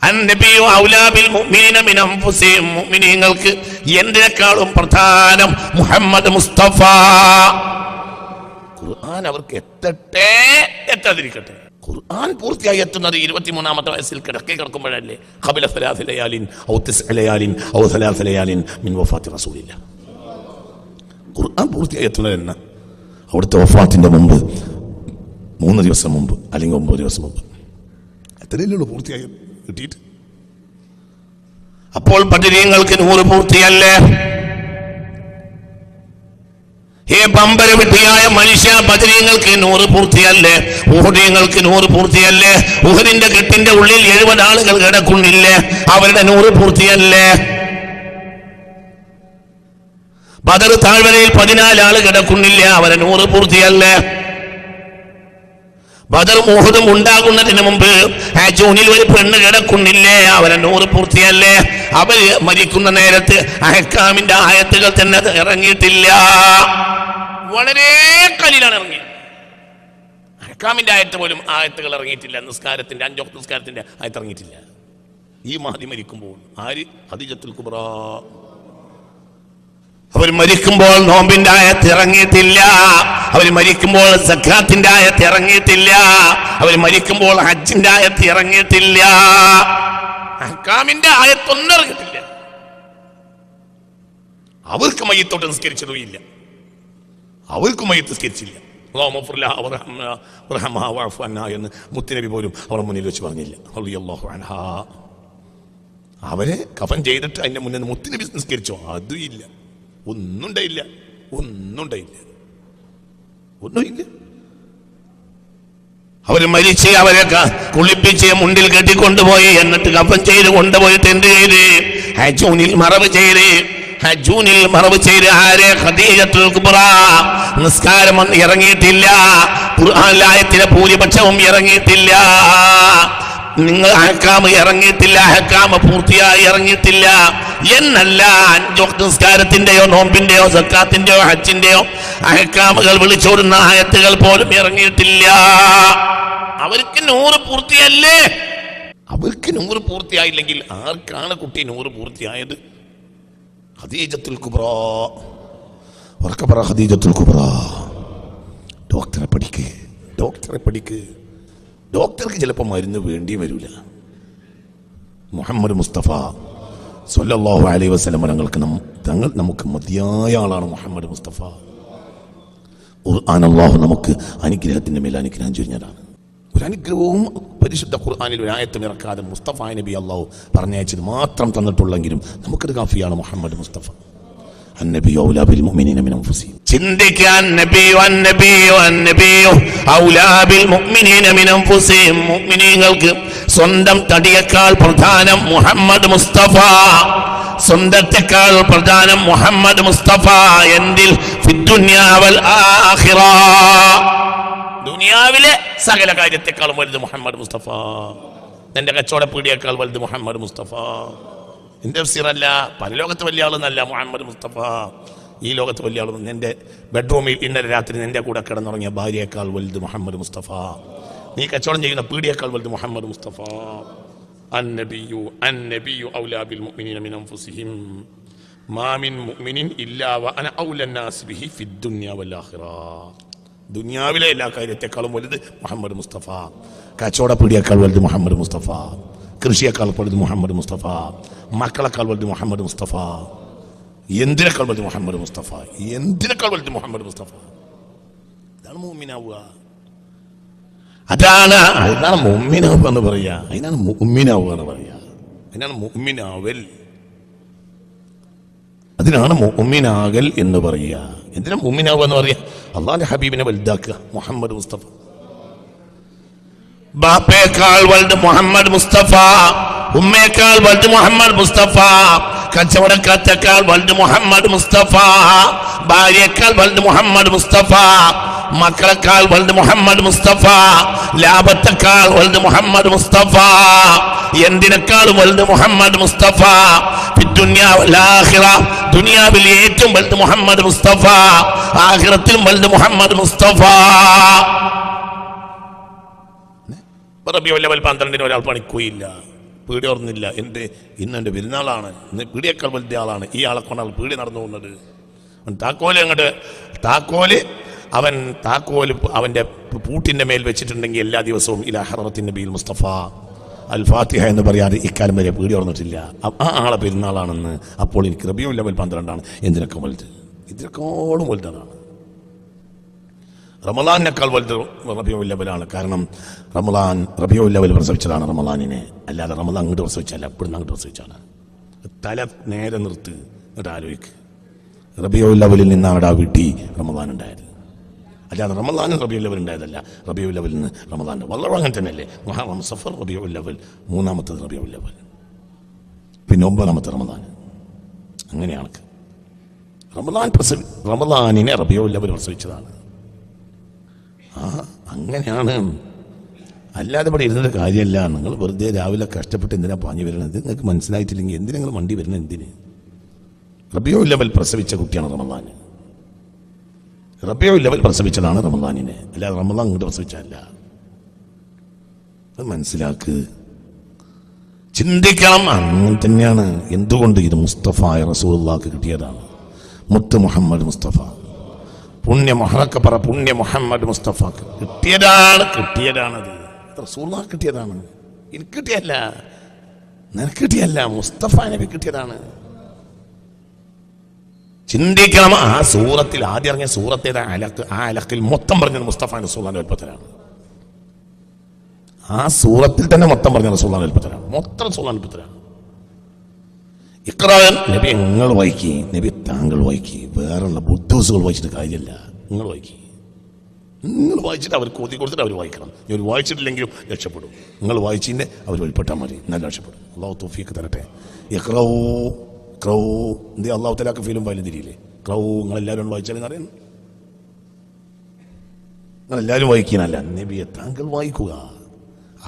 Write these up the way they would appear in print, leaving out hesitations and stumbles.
അന്നബിയു ഔലാ bill മുഅ്മിനീന മിൻ അൻഫുസിഹിം, മുഅ്മിനീങ്ങൾക്ക് എന്തിനേക്കാളും പ്രധാനം മുഹമ്മദ് മുസ്തഫ. ഖുർആൻ അവർക്ക് എത്തട്ടെ എത്താതിരിക്കട്ടെ. ഖുർആൻ പൂർത്തിയായി എത്തുന്നത് 23-ാമത്തെ വയസ്സിൽ കിടക്കുമ്പോഴല്ലേ. ഖബല 3 ലയാലിൻ ഔ 9 ലയാലിൻ ഔ 3 ലയാലിൻ മിൻ വഫാത്തി റസൂലില്ലാഹ്. ഖുർആൻ പൂർത്തിയായി എത്തുന്നത് എന്ന് അവിടുത്തെ വഫാത്തിന്റെ മുമ്പ് 3 ദിവസം മുമ്പ് അല്ലെങ്കിൽ 9 ദിവസം മുമ്പ്. എത്രയല്ലേ പൂർത്തിയായി കിട്ടിയിട്ട്. അപ്പോൾ ബദരീങ്ങൾക്ക് 100 പൂർത്തിയല്ലേ? ഹേ പമ്പര വിട്ടിയായ മനുഷ്യ, ബദരീങ്ങൾക്ക് 100 പൂർത്തിയല്ലേ? ഉഹുദീങ്ങൾക്ക് 100 പൂർത്തിയല്ലേ? ഉഹുദിന്റെ കെട്ടിന്റെ ഉള്ളിൽ 70 ആളുകൾ കിടക്കുന്നില്ലേ? അവരുടെ 100 പൂർത്തിയല്ലേ? ബദർ താഴ്വരയിൽ 14 ആള് കിടക്കുന്നില്ല, അവരെ 100 പൂർത്തിയല്ലേ? ബദർ ഉഹുദും ഉണ്ടാകുന്നതിന് മുമ്പ് ജൂനിൽ ഒരു പെണ്ണ് കിടക്കുന്നില്ലേ, അവരെ 100 പൂർത്തിയല്ലേ? അവര് മരിക്കുന്ന നേരത്ത് അഹ്കാമിന്റെ ആയത്തുകൾ തന്നെ ഇറങ്ങിയിട്ടില്ല, വളരെ കലിലാണ് ഇറങ്ങിയത്. അഹ്കാമിന്റെ ആയത്ത് പോലും ആയത്തുകൾ ഇറങ്ങിയിട്ടില്ല. നിസ്കാരത്തിന്റെ 5 വഖ്ത് നിസ്കാരത്തിന്റെ ആയത്ത് ഇറങ്ങിയിട്ടില്ല. ഈ മഹദി മരിക്കുമ്പോൾ ആര്? ഖദീജത്തുൽ കുബ്ര. അവർ മരിക്കുമ്പോൾ നോമ്പിന്റെ ആയത്ത് ഇറങ്ങിയിട്ടില്ല, അവർ മരിക്കുമ്പോൾ സക്കാത്തിന്റെ ആയത്ത് ഇറങ്ങിയിട്ടില്ല, അവർ മരിക്കുമ്പോൾ ഹജ്ജിന്റെ ആയത്ത് ഇറങ്ങിയിട്ടില്ല, അഹ്കാമിന്റെ ആയത്തൊന്നും ഇറങ്ങിയിട്ടില്ല. അവർക്ക് മയ്യത്തോട്ട് നിസ്കരിച്ചതും ഇല്ല, അവർക്ക് മയ്യത്ത് നിസ്കരിച്ചില്ല. എന്ന് മുത്തുനബി പോലും അവരുടെ മുന്നിൽ വെച്ച് പറഞ്ഞില്ല. അവരെ കഫൻ ചെയ്തിട്ട് അതിന്റെ മുന്നിൽ മുത്തുനബി നിസ്കരിച്ചോ? അതും ഇല്ല. ഒന്നുണ്ടായില്ല. അവര് മരിച്ച് അവരെ കുളിപ്പിച്ച് മുണ്ടിൽ കെട്ടിക്കൊണ്ടുപോയി, എന്നിട്ട് കഫൻ ചെയ്ത് കൊണ്ടുപോയിട്ട് എന്ത് ചെയ്ത്? ഹജ്ജൂനിൽ മറവ് ചെയ്ത് ആരെ? ഖദീജത്തുൽ കുബ്ര. നിസ്കാരം ഇറങ്ങിയിട്ടില്ല, ഖുർആനിലെ ആയത്തിലെ ഭൂരിപക്ഷവും ഇറങ്ങിയിട്ടില്ല, നിങ്ങൾ അഹ്കാം ഇറങ്ങിയിട്ടില്ല, അഹ്കാം പൂർത്തിയായി ഇറങ്ങിയിട്ടില്ല എന്നല്ല. 5 വഖ്ത് നിസ്കാരത്തിന്റെയോ നോമ്പിന്റെയോ സക്കാത്തിന്റെയോ ഹജ്ജിന്റെയോ അഹ്കാമുകൾ വിളിച്ചോടുന്ന ആയത്തുകൾ പോലും ഇറങ്ങിയിട്ടില്ല. അവർക്ക് 100 പൂർത്തിയല്ലേ? അവർക്ക് 100 പൂർത്തിയായില്ലെങ്കിൽ ആർക്കാണ് കുട്ടി 100 പൂർത്തിയായത്? ഖദീജത്തുൽ കുബ്ര. ഉറക്കെ പറ, ഖദീജത്തുൽ കുബ്ര. ഡോക്ടറെ പഠിക്ക്. ഡോക്ടർക്ക് ചിലപ്പോൾ മരുന്ന് വേണ്ടി വരില്ല. മുഹമ്മദ് മുസ്തഫ സ്വല്ലല്ലാഹു അലൈഹി വസല്ലം നമുക്ക് മതിയായ ആളാണ് മുഹമ്മദ് മുസ്തഫ. ഖുർആൻ അല്ലാഹു നമുക്ക് അനുഗ്രഹത്തിന്റെ മേൽ അനുഗ്രഹം ചൊരിഞ്ഞതാണ്. ഒരു അനുഗ്രഹവും പരിശുദ്ധ ഖുർആനിൽ ഒരു ആയത്തും ഇറക്കാതെ മുസ്തഫ നബി അല്ലാഹു പറഞ്ഞയച്ചത് മാത്രം തന്നിട്ടുള്ളെങ്കിലും നമുക്കത് കാഫിയാണ്. മുഹമ്മദ് മുസ്തഫ النبي أولى بالمؤمنين من أنفسهم. ചിന്തിക്കാൻ النبي أولى بالمؤمنين من أنفسهم. മുഅ്മിനീങ്ങൾക്ക് സ്വന്തം തടിയേക്കാൾ പ്രധാനം മുഹമ്മദ് മുസ്തഫ. സ്വന്തത്തെക്കാൾ പ്രധാനം മുഹമ്മദ് മുസ്തഫ. എന്തിൽ? ഫിദ്ദുനിയാ വൽ ആഖിറ. ദുനിയാവിലെ സകല കാര്യത്തെക്കാളും വലുത് മുഹമ്മദ് മുസ്തഫ. എന്റെ കച്ചവട പീടിയേക്കാൾ വലുത് മുഹമ്മദ് മുസ്തഫ. എന്റെ തഫ്സീറല്ല, പരലോകത്ത് വലിയ ആളെന്നല്ല മുഹമ്മദ് മുസ്തഫ. ഈ ലോകത്ത് വലിയ ആളെന്ന് എൻ്റെ ബെഡ്റൂമിൽ ഇന്നലെ രാത്രി എൻ്റെ കൂടെ കിടന്നുറങ്ങിയ ഭാര്യയേക്കാൾ വലുത് മുഹമ്മദ് മുസ്തഫ. നീ കച്ചവടം ചെയ്യുന്ന പീടിയേക്കാൾ വലുത് മുഹമ്മദ് മുസ്തഫ. അന്നബിയു ഔലാ ബിൽ മുഅ്മിനീന മിൻ അൻഫുസിഹിം മാ മിൻ മുഅ്മിനിൻ ഇല്ലാ വഅന ഔലാ നാസ് ബിഹി ഫിദ്ദുനിയാ വൽ ആഖിറ. ദുനിയാവിലെ എല്ലാ കാര്യത്തെക്കാളും വലുത് മുഹമ്മദ് മുസ്തഫ. കച്ചവട പീടിയേക്കാൾ വലുത് മുഹമ്മദ് മുസ്തഫ. കൃഷിയേക്കാൾ വലുത് മുഹമ്മദ് മുസ്തഫ. മക്കളെക്കാൾ വലുത് മുഹമ്മദ് മുസ്തഫ. എന്തിനേക്കാൾ വലുത് മുഹമ്മദ് മുസ്തഫ. മുഹമ്മദ് മുസ്തഫ. ഇതാണ് മുഅ്മിനാവുക. അതാണ് മുഅ്മിനാവുക എന്ന് പറയാ. അതിനാണ് മുഅ്മിനാവുക എന്ന് പറയാ. അതിനാണ് മുഅ്മിനാവൽ. അതിനാണ് മുഅ്മിനാകൽ എന്ന് പറയുക. എന്തിനാ മുഅ്മിനാവുക എന്ന് പറയാ? അല്ലാഹുവിന്റെ ഹബീബിനെ വലുതാക്കുക. മുഹമ്മദ് മുസ്തഫ. ബാപ്പയേക്കാൾ വലുത് മുഹമ്മദ് മുസ്തഫ. ഉമ്മയേക്കാൾ വലുത് മുഹമ്മദ് മുസ്തഫ. കച്ചവടക്കാരത്തേക്കാൾ വലുത് മുഹമ്മദ് മുസ്തഫ. ഭാര്യയേക്കാൾ വലുത് മുഹമ്മദ് മുസ്തഫ. മക്കളെക്കാൾ വലുത് മുഹമ്മദ് മുസ്തഫ. ലാഭത്തെക്കാൾ വലുത് മുഹമ്മദ് മുസ്തഫ. എന്തിനേക്കാളും വലുത് മുഹമ്മദ് മുസ്തഫ. ദുനിയാവിൽ ഏറ്റവും വലുത് മുഹമ്മദ് മുസ്തഫ. ആഖിറത്തിലും വലുത് മുഹമ്മദ് മുസ്തഫ. റബീഉൽ അവ്വൽ 12 ഒരാൾ പണിക്കുകയില്ല. പീടി ഓർന്നില്ല. ഇന്ന് എൻ്റെ പെരുന്നാളാണ്, ഇന്ന് പീടിയേക്കാൾ വലിയ ആളാണ്, ഈ ആളെ കൊണ്ടാണ് പീടി നടന്നു പോകുന്നത്. താക്കോല് അവൻ്റെ പൂട്ടിൻ്റെ മേൽ വെച്ചിട്ടുണ്ടെങ്കിൽ എല്ലാ ദിവസവും ഇലാ ഹററത്തിൻ നബിയിൽ മുസ്തഫ അൽ ഫാത്തിഹ എന്ന് പറയാതെ ഇക്കാലം വരെ പീടി ഓർന്നിട്ടില്ല. ആ ആളെ പെരുന്നാളാണെന്ന്. അപ്പോൾ എനിക്ക് റബീഉൽ അവ്വൽ 12 എന്തിനൊക്കെ വലുത്, ഇതിനേക്കാളും വലുതാണ്. റമളാനിനേക്കാൾ വലുത് റബീഉൽ അവ്വലാണ്. കാരണം റബീഉൽ അവ്വൽ പ്രസവിച്ചതാണ് റമളാനിനെ, അല്ലാതെ റമളാൻ അങ്ങോട്ട് പ്രസവിച്ചല്ല, ഇവിടുന്ന് അങ്ങോട്ട് പ്രസവിച്ചാണ്. തല നേരെ നിർത്ത്, എന്നിട്ട് ആലോചിക്ക്. റബീഉൽ അവ്വലിൽ നിന്നാണ് ആ വീട്ടി റമളാൻ ഉണ്ടായത്, അല്ലാതെ റമളാനും റബീഉൽ അവ്വൽ ഉണ്ടായതല്ല. റബീഉൽ അവ്വലിൽ നിന്ന് റമളാൻ വളരെ അങ്ങനെ തന്നെയല്ലേ. മുഹറം, സഫർ, റബീഉൽ അവ്വൽ, 3ാമത്തത് റബീഉൽ അവ്വൽ, പിന്നെ 9ാമത്തെ റമളാൻ. അങ്ങനെയാണ് റമളാനിനെ റബീഉൽ അവ്വൽ പ്രസവിച്ചതാണ്. അങ്ങനെയാണ്, അല്ലാതെ ഇവിടെ ഇരുന്നൊരു കാര്യമല്ല. നിങ്ങൾ വെറുതെ രാവിലെ കഷ്ടപ്പെട്ട് എന്തിനാ പാഞ്ഞു വരുന്നത്? നിങ്ങൾക്ക് മനസ്സിലായിട്ടില്ലെങ്കിൽ എന്തിനാ നിങ്ങൾ വണ്ടി വരുന്നത്? എന്തിന്? റബീഉൽ അവ്വൽ പ്രസവിച്ച കുട്ടിയാണ് റമളാൻ. റബീഉൽ അവ്വൽ പ്രസവിച്ചതാണ് റമളാനിനെ, അല്ലാതെ റമളാൻ അങ്ങോട്ട് പ്രസവിച്ചല്ല. അത് മനസ്സിലാക്ക്, ചിന്തിക്കണം. അങ്ങനെ തന്നെയാണ്. എന്തുകൊണ്ട്? ഇത് മുസ്തഫായ റസൂലുള്ളാഹിക്ക് കിട്ടിയതാണ്. മുത്ത് മുഹമ്മദ് മുസ്തഫ, പുണ്യ മുഹമ്മദ് മുസ്തഫക്ക് കിട്ടിയതാണത്. റസൂലുള്ളാഹിക്ക് കിട്ടിയതാണ്, എനിക്ക് കിട്ടിയല്ല, നിനക്ക് കിട്ടിയല്ല, മുസ്തഫ നബി കിട്ടിയതാണ്. ചിന്തിക്കണം. ആ സൂറത്തിൽ ആദ്യം ഇറങ്ങിയ സൂറത്തേത് അലക്ക്. ആ അലക്കിൽ മൊത്തം പറഞ്ഞത് മുസ്തഫ റസൂലുള്ളാഹിന്റെ വലുപ്പത്തിലാണ്. ആ സൂറത്തിൽ തന്നെ മൊത്തം പറഞ്ഞ റസൂലുള്ളാഹിന്റെ വലുപ്പത്തിലാണ്, മൊത്തം റസൂലുള്ളാഹിന്റെ വലുപ്പത്തിലാണ്. ഇഖ്റാ നബി നിങ്ങൾ വായിക്കി, നബി താങ്കൾ വായിക്കി. വേറെയുള്ള ബുദ്ധൂസുകൾ വായിച്ചിട്ട് കാര്യമില്ല. നിങ്ങൾ വായിക്കി, നിങ്ങൾ വായിച്ചിട്ട് അവർക്ക് ഓതി കൊടുത്തിട്ട് അവർ വായിക്കണം. ഇവർ വായിച്ചിട്ടില്ലെങ്കിലും രക്ഷപ്പെടും. നിങ്ങൾ വായിച്ചിൻ്റെ അവർ വഴിപ്പെട്ടാൽ മതി, നല്ല രക്ഷപ്പെടും. അള്ളാഹു തൗഫീഖ് തരട്ടെ. ഇഖ്റൗ എന്ത് അള്ളാഹു തആലാക്ക് ഫീലും ഫയലും തിരിയില്ലേ? ഇഖ്റൗ നിങ്ങളെല്ലാവരും വായിച്ചാലെന്ന് അറിയാം. നിങ്ങളെല്ലാവരും വായിക്കാനല്ല, നബിയെ താങ്കൾ വായിക്കുക,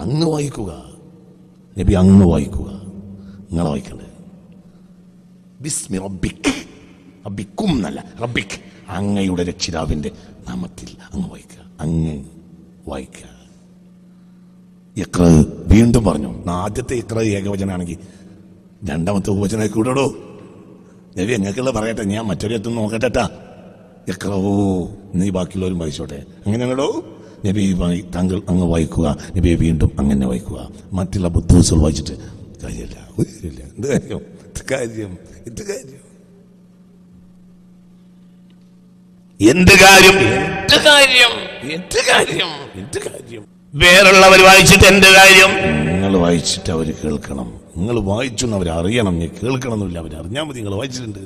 അങ്ങ് വായിക്കുക. നബി അങ്ങ് വായിക്കുക, നിങ്ങൾ വായിക്കണ്ടേ. ബിസ്മി റബ്ബിക്, റബ്ബിക്കും എന്നല്ല, റബ്ബിക്, അങ്ങയുടെ രക്ഷിതാവിൻ്റെ നാമത്തിൽ അങ്ങ് വായിക്കുക, അങ്ങ് വായിക്കുക. ഇഖ്റ വീണ്ടും പറഞ്ഞു. ആദ്യത്തെ ഇഖ്റ ഏകവചനാണെങ്കിൽ 2ാമത്തെ ഉപവചനം കൂടോ. നബി എങ്ങനെയുള്ള പറയട്ടെ, ഞാൻ മറ്റൊരിടത്തും നോക്കട്ടെട്ടാ. ഇഖ്റഊ, നീ ബാക്കിയുള്ളവരും വായിച്ചോട്ടെ. അങ്ങനെയാണല്ലോ. നബി താങ്കൾ അങ്ങ് വായിക്കുക, നബിയെ വീണ്ടും അങ്ങനെ വായിക്കുക. മറ്റുള്ള ബുദ്ധൂസുകൾ വായിച്ചിട്ട് കാര്യമില്ല, ഒരില്ല. എന്ത് കാര്യം, എന്ത് കാര്യം, എന്ത് കാര്യം, എന്ത് കാര്യം, എന്ത് കാര്യം, എന്ത് കാര്യം. വേറുള്ളവർ വായിച്ചിട്ട് എന്ത് കാര്യം? നിങ്ങൾ വായിച്ചിട്ട് അവർ കേൾക്കണം. നിങ്ങൾ വായിച്ചു അവർ അറിയണം, നീ കേൾക്കണം എന്നില്ല, അവർ അറിഞ്ഞാൽ മതി നിങ്ങൾ വായിച്ചിട്ടുണ്ട്.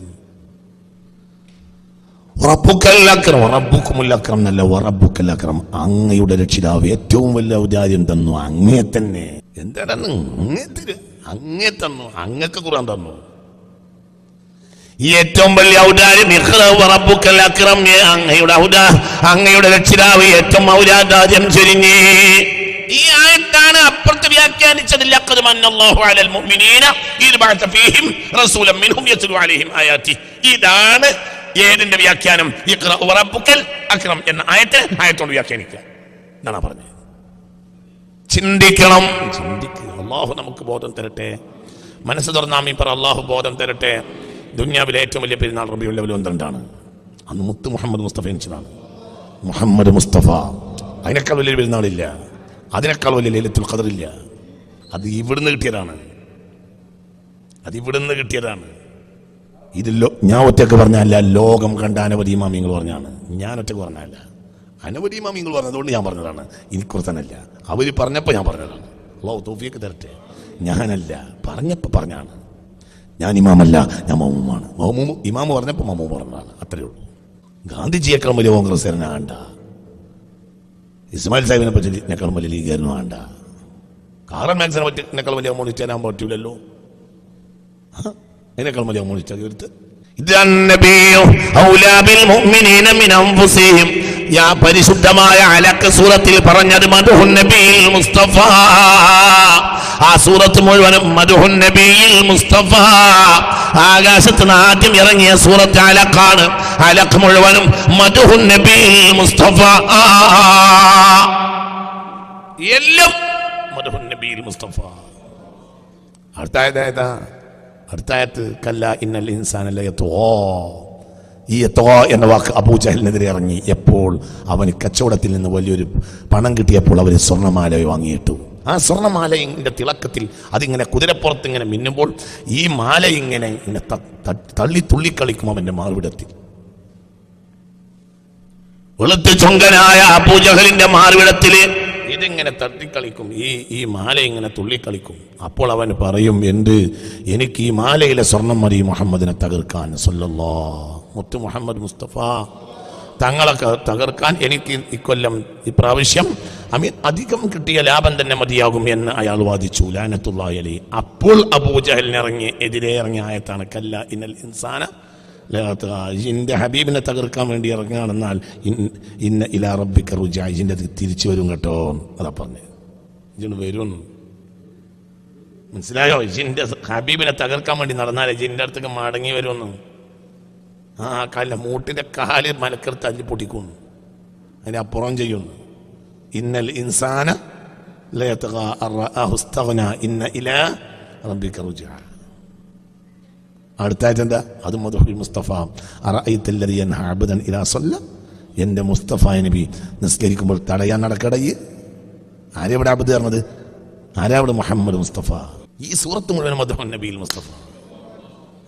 അങ്ങയുടെ രക്ഷിതാവ് ഏറ്റവും വലിയ ഔദാര്യം തന്നു, അങ്ങേ തന്നെ. എന്താണെന്ന് അങ്ങേ തന്നു, അങ്ങക്ക് ഖുർആൻ തന്നു. ഏറ്റവും വലിയ ഔദാര്യം അങ്ങയുടെ രക്ഷിതാവ് ഏറ്റവും ഔദാര്യം ചൊരിഞ്ഞ്. ഈ ആയത്താണ് അപ്പുറത്ത് വ്യാഖ്യാനിച്ചത്. ലഖദ് മന്നല്ലാഹു അലൽ മുഅ്മിനീന ഇദ് ബഅസ ഫീഹിം റസൂലൻ മിൻഹും യത്ലു അലൈഹിം ആയാതി. ഇതാണ് ഏതിന്റെ വ്യാഖ്യാനം? ഇഖ്റ വറബ്ബുക്കൽ അക്രം എന്ന ആയത്തോട് വ്യാഖ്യാനിക്കുക എന്നാണ് പറഞ്ഞത്. ചിന്തിക്കണം, ചിന്തിക്കുക. അള്ളാഹു നമുക്ക് ബോധം തരട്ടെ. മനസ്സ് തുറന്നാമീ പറ, അള്ളാഹു ബോധം തരട്ടെ. ദുനിയാവിലെ ഏറ്റവും വലിയ പെരുന്നാൾ റബീഉൽ അവ്വൽ 12 അന്ന് മുത്ത് മുഹമ്മദ് മുസ്തഫ ജനിച്ചതാണ്. മുഹമ്മദ് മുസ്തഫ, അതിനേക്കാൾ വലിയ പെരുന്നാളില്ല, അതിനേക്കാൾ വലിയ ലൈലത്തുൽ ഖദർ ഇല്ല. അത് ഇവിടുന്ന് കിട്ടിയതാണ്, അത് ഇവിടുന്ന് കിട്ടിയതാണ്. ഇതില്ലോ ഞാൻ ഒറ്റക്ക് പറഞ്ഞല്ല, ലോകം കണ്ട അനവധി ഇമാമിങ്ങൾ പറഞ്ഞാണ്. ഞാൻ ഒറ്റക്ക് പറഞ്ഞല്ല, അനവധി ഇമാമിങ്ങൾ പറഞ്ഞതുകൊണ്ട് ഞാൻ പറഞ്ഞതാണ്. എനിക്കുറത്തനല്ല, അവർ പറഞ്ഞപ്പോൾ ഞാൻ പറഞ്ഞതാണ്. അല്ലാഹു തൗഫീഖ് തരട്ടെ. ഞാനല്ല, പറഞ്ഞപ്പോൾ പറഞ്ഞാണ്. ഞാൻ ഇമാമല്ല, ഞാൻ മൗമുമാണ്. ഇമാമ് പറഞ്ഞപ്പോൾ മൗമൂം പറഞ്ഞതാണ്, അത്രയേ ഉള്ളൂ. ഗാന്ധിജിയേക്കാൾ വലിയ കോൺഗ്രസ്സുകാരനെ വേണ്ട, ഇസ്മായിൽ സാഹിബിനെ പറ്റിനേക്കാളും വലിയ ലീഗുകാരനും വേണ്ട, കാറൽ മാക്സിനെ പറ്റിനേക്കാൾ വലിയ മോണിറ്റാൻ പറ്റൂലല്ലോ. അതിനേക്കാൾ വലിയ മോണിറ്റാ എടുത്ത് പരിശുദ്ധമായ അലക്ക് സൂറത്തിൽ പറഞ്ഞത് മദ്ഹുൻ നബിയിൽ മുസ്തഫ. ആ സൂറത്ത് മുഴുവനും മദ്ഹുൻ നബിയിൽ മുസ്തഫ. ആകാശത്ത് നിന്ന് ആദ്യം ഇറങ്ങിയ സൂറത്ത് അലക്കാണ്. അലക്ക് മുഴുവനും മദ്ഹുൻ നബിയിൽ മുസ്തഫ. എല്ലാം മദ്ഹുൻ നബിയിൽ മുസ്തഫ. അടുത്തായത്ത് കല്ല ഇന്നൽ ഇൻസാന ലയത്ഗാ. ഈ യത്ഗാ എന്ന വാക്ക് അബൂജഹലിനെതിരെ ഇറങ്ങി. എപ്പോൾ അവന് കച്ചവടത്തിൽ നിന്ന് വലിയൊരു പണം കിട്ടിയപ്പോൾ അവർ സ്വർണ്ണമാല വാങ്ങിയിട്ടു. ആ സ്വർണ്ണമാലയുടെ തിളക്കത്തിൽ അതിങ്ങനെ കുതിരപ്പുറത്ത് ഇങ്ങനെ മിന്നുമ്പോൾ ഈ മാല ഇങ്ങനെ തള്ളി തുള്ളിക്കളിക്കും അവന്റെ മാർവിടത്തിൽ. വെളുത്ത് ചൊങ്കനായ അബൂജഹലിന്റെ മാർവിടത്തില് ഇതിങ്ങനെ തട്ടിക്കളിക്കും, ഈ മാല ഇങ്ങനെ തുള്ളിക്കളിക്കും. അപ്പോൾ അവന് പറയും, എനിക്ക് ഈ മാലയിലെ സ്വർണം മതി മുഹമ്മദിനെ തകർക്കാൻ. സല്ലല്ലാഹു മുത്ത് മുഹമ്മദ് മുസ്തഫ തങ്ങളെ തകർക്കാൻ എനിക്ക് ഇക്കൊല്ലം ഇപ്രാവശ്യം അധികം കിട്ടിയ ലാഭം തന്നെ മതിയാകും എന്ന് അയാൾ വാദിച്ചു. ലഅനത്തുല്ലാഹി അലൈഹി. അപ്പോൾ അബൂജഹലിന് എതിരെ ഇറങ്ങിയ ആയത്താണ് കല്ല ഇന്നൽ ഇൻസാന ജിന്റെ ഹബീബിനെ തകർക്കാൻ വേണ്ടി ഇറങ്ങുകയാണെന്നാൽ ഇന്ന ഇലാ റബ്ബിക റുജഅ, ജിന്റെ തിരിച്ചു വരും കേട്ടോ. അതാ പറഞ്ഞു ജിന് വരും. മനസ്സിലായോ? ജിന്റെ ഹബീബിനെ തകർക്കാൻ വേണ്ടി നടന്നാലേ ജിന്റെ അടുത്തേക്ക് മടങ്ങി വരുമെന്ന്. ആ കാലിലെ മൂട്ടിന്റെ കാല് മലക്കർ തല്ലി പൊട്ടിക്കുന്നു, അതിനെ അപ്പുറം ചെയ്യുന്നു. ഇന്നൽ ഇൻസാന ലയത്ഗാ അർറആഹു ഇസ്തഗ്നാ ഇന്ന ഇലാ റബ്ബിക റുജഅ. അടുത്തായിട്ട് എന്താ? അത് മദ്ഹുൽ മുസ്തഫ. അറഅയ്തല്ലദീ യൻഹാ അബ്ദൻ ഇദാ സല്ല. എൻ്റെ മുസ്തഫ നബി നിസ്കരിക്കുമ്പോൾ തടയാൻ നടക്കടയ്. ആരാ ഇവിടെ അബ്ദ് പറഞ്ഞത്? ആരാ ഇവിടെ? മുഹമ്മദ് മുസ്തഫ. ഈ സൂറത്ത് മുഴുവൻ മദ്ഹുൻ നബിയിൽ മുസ്തഫ.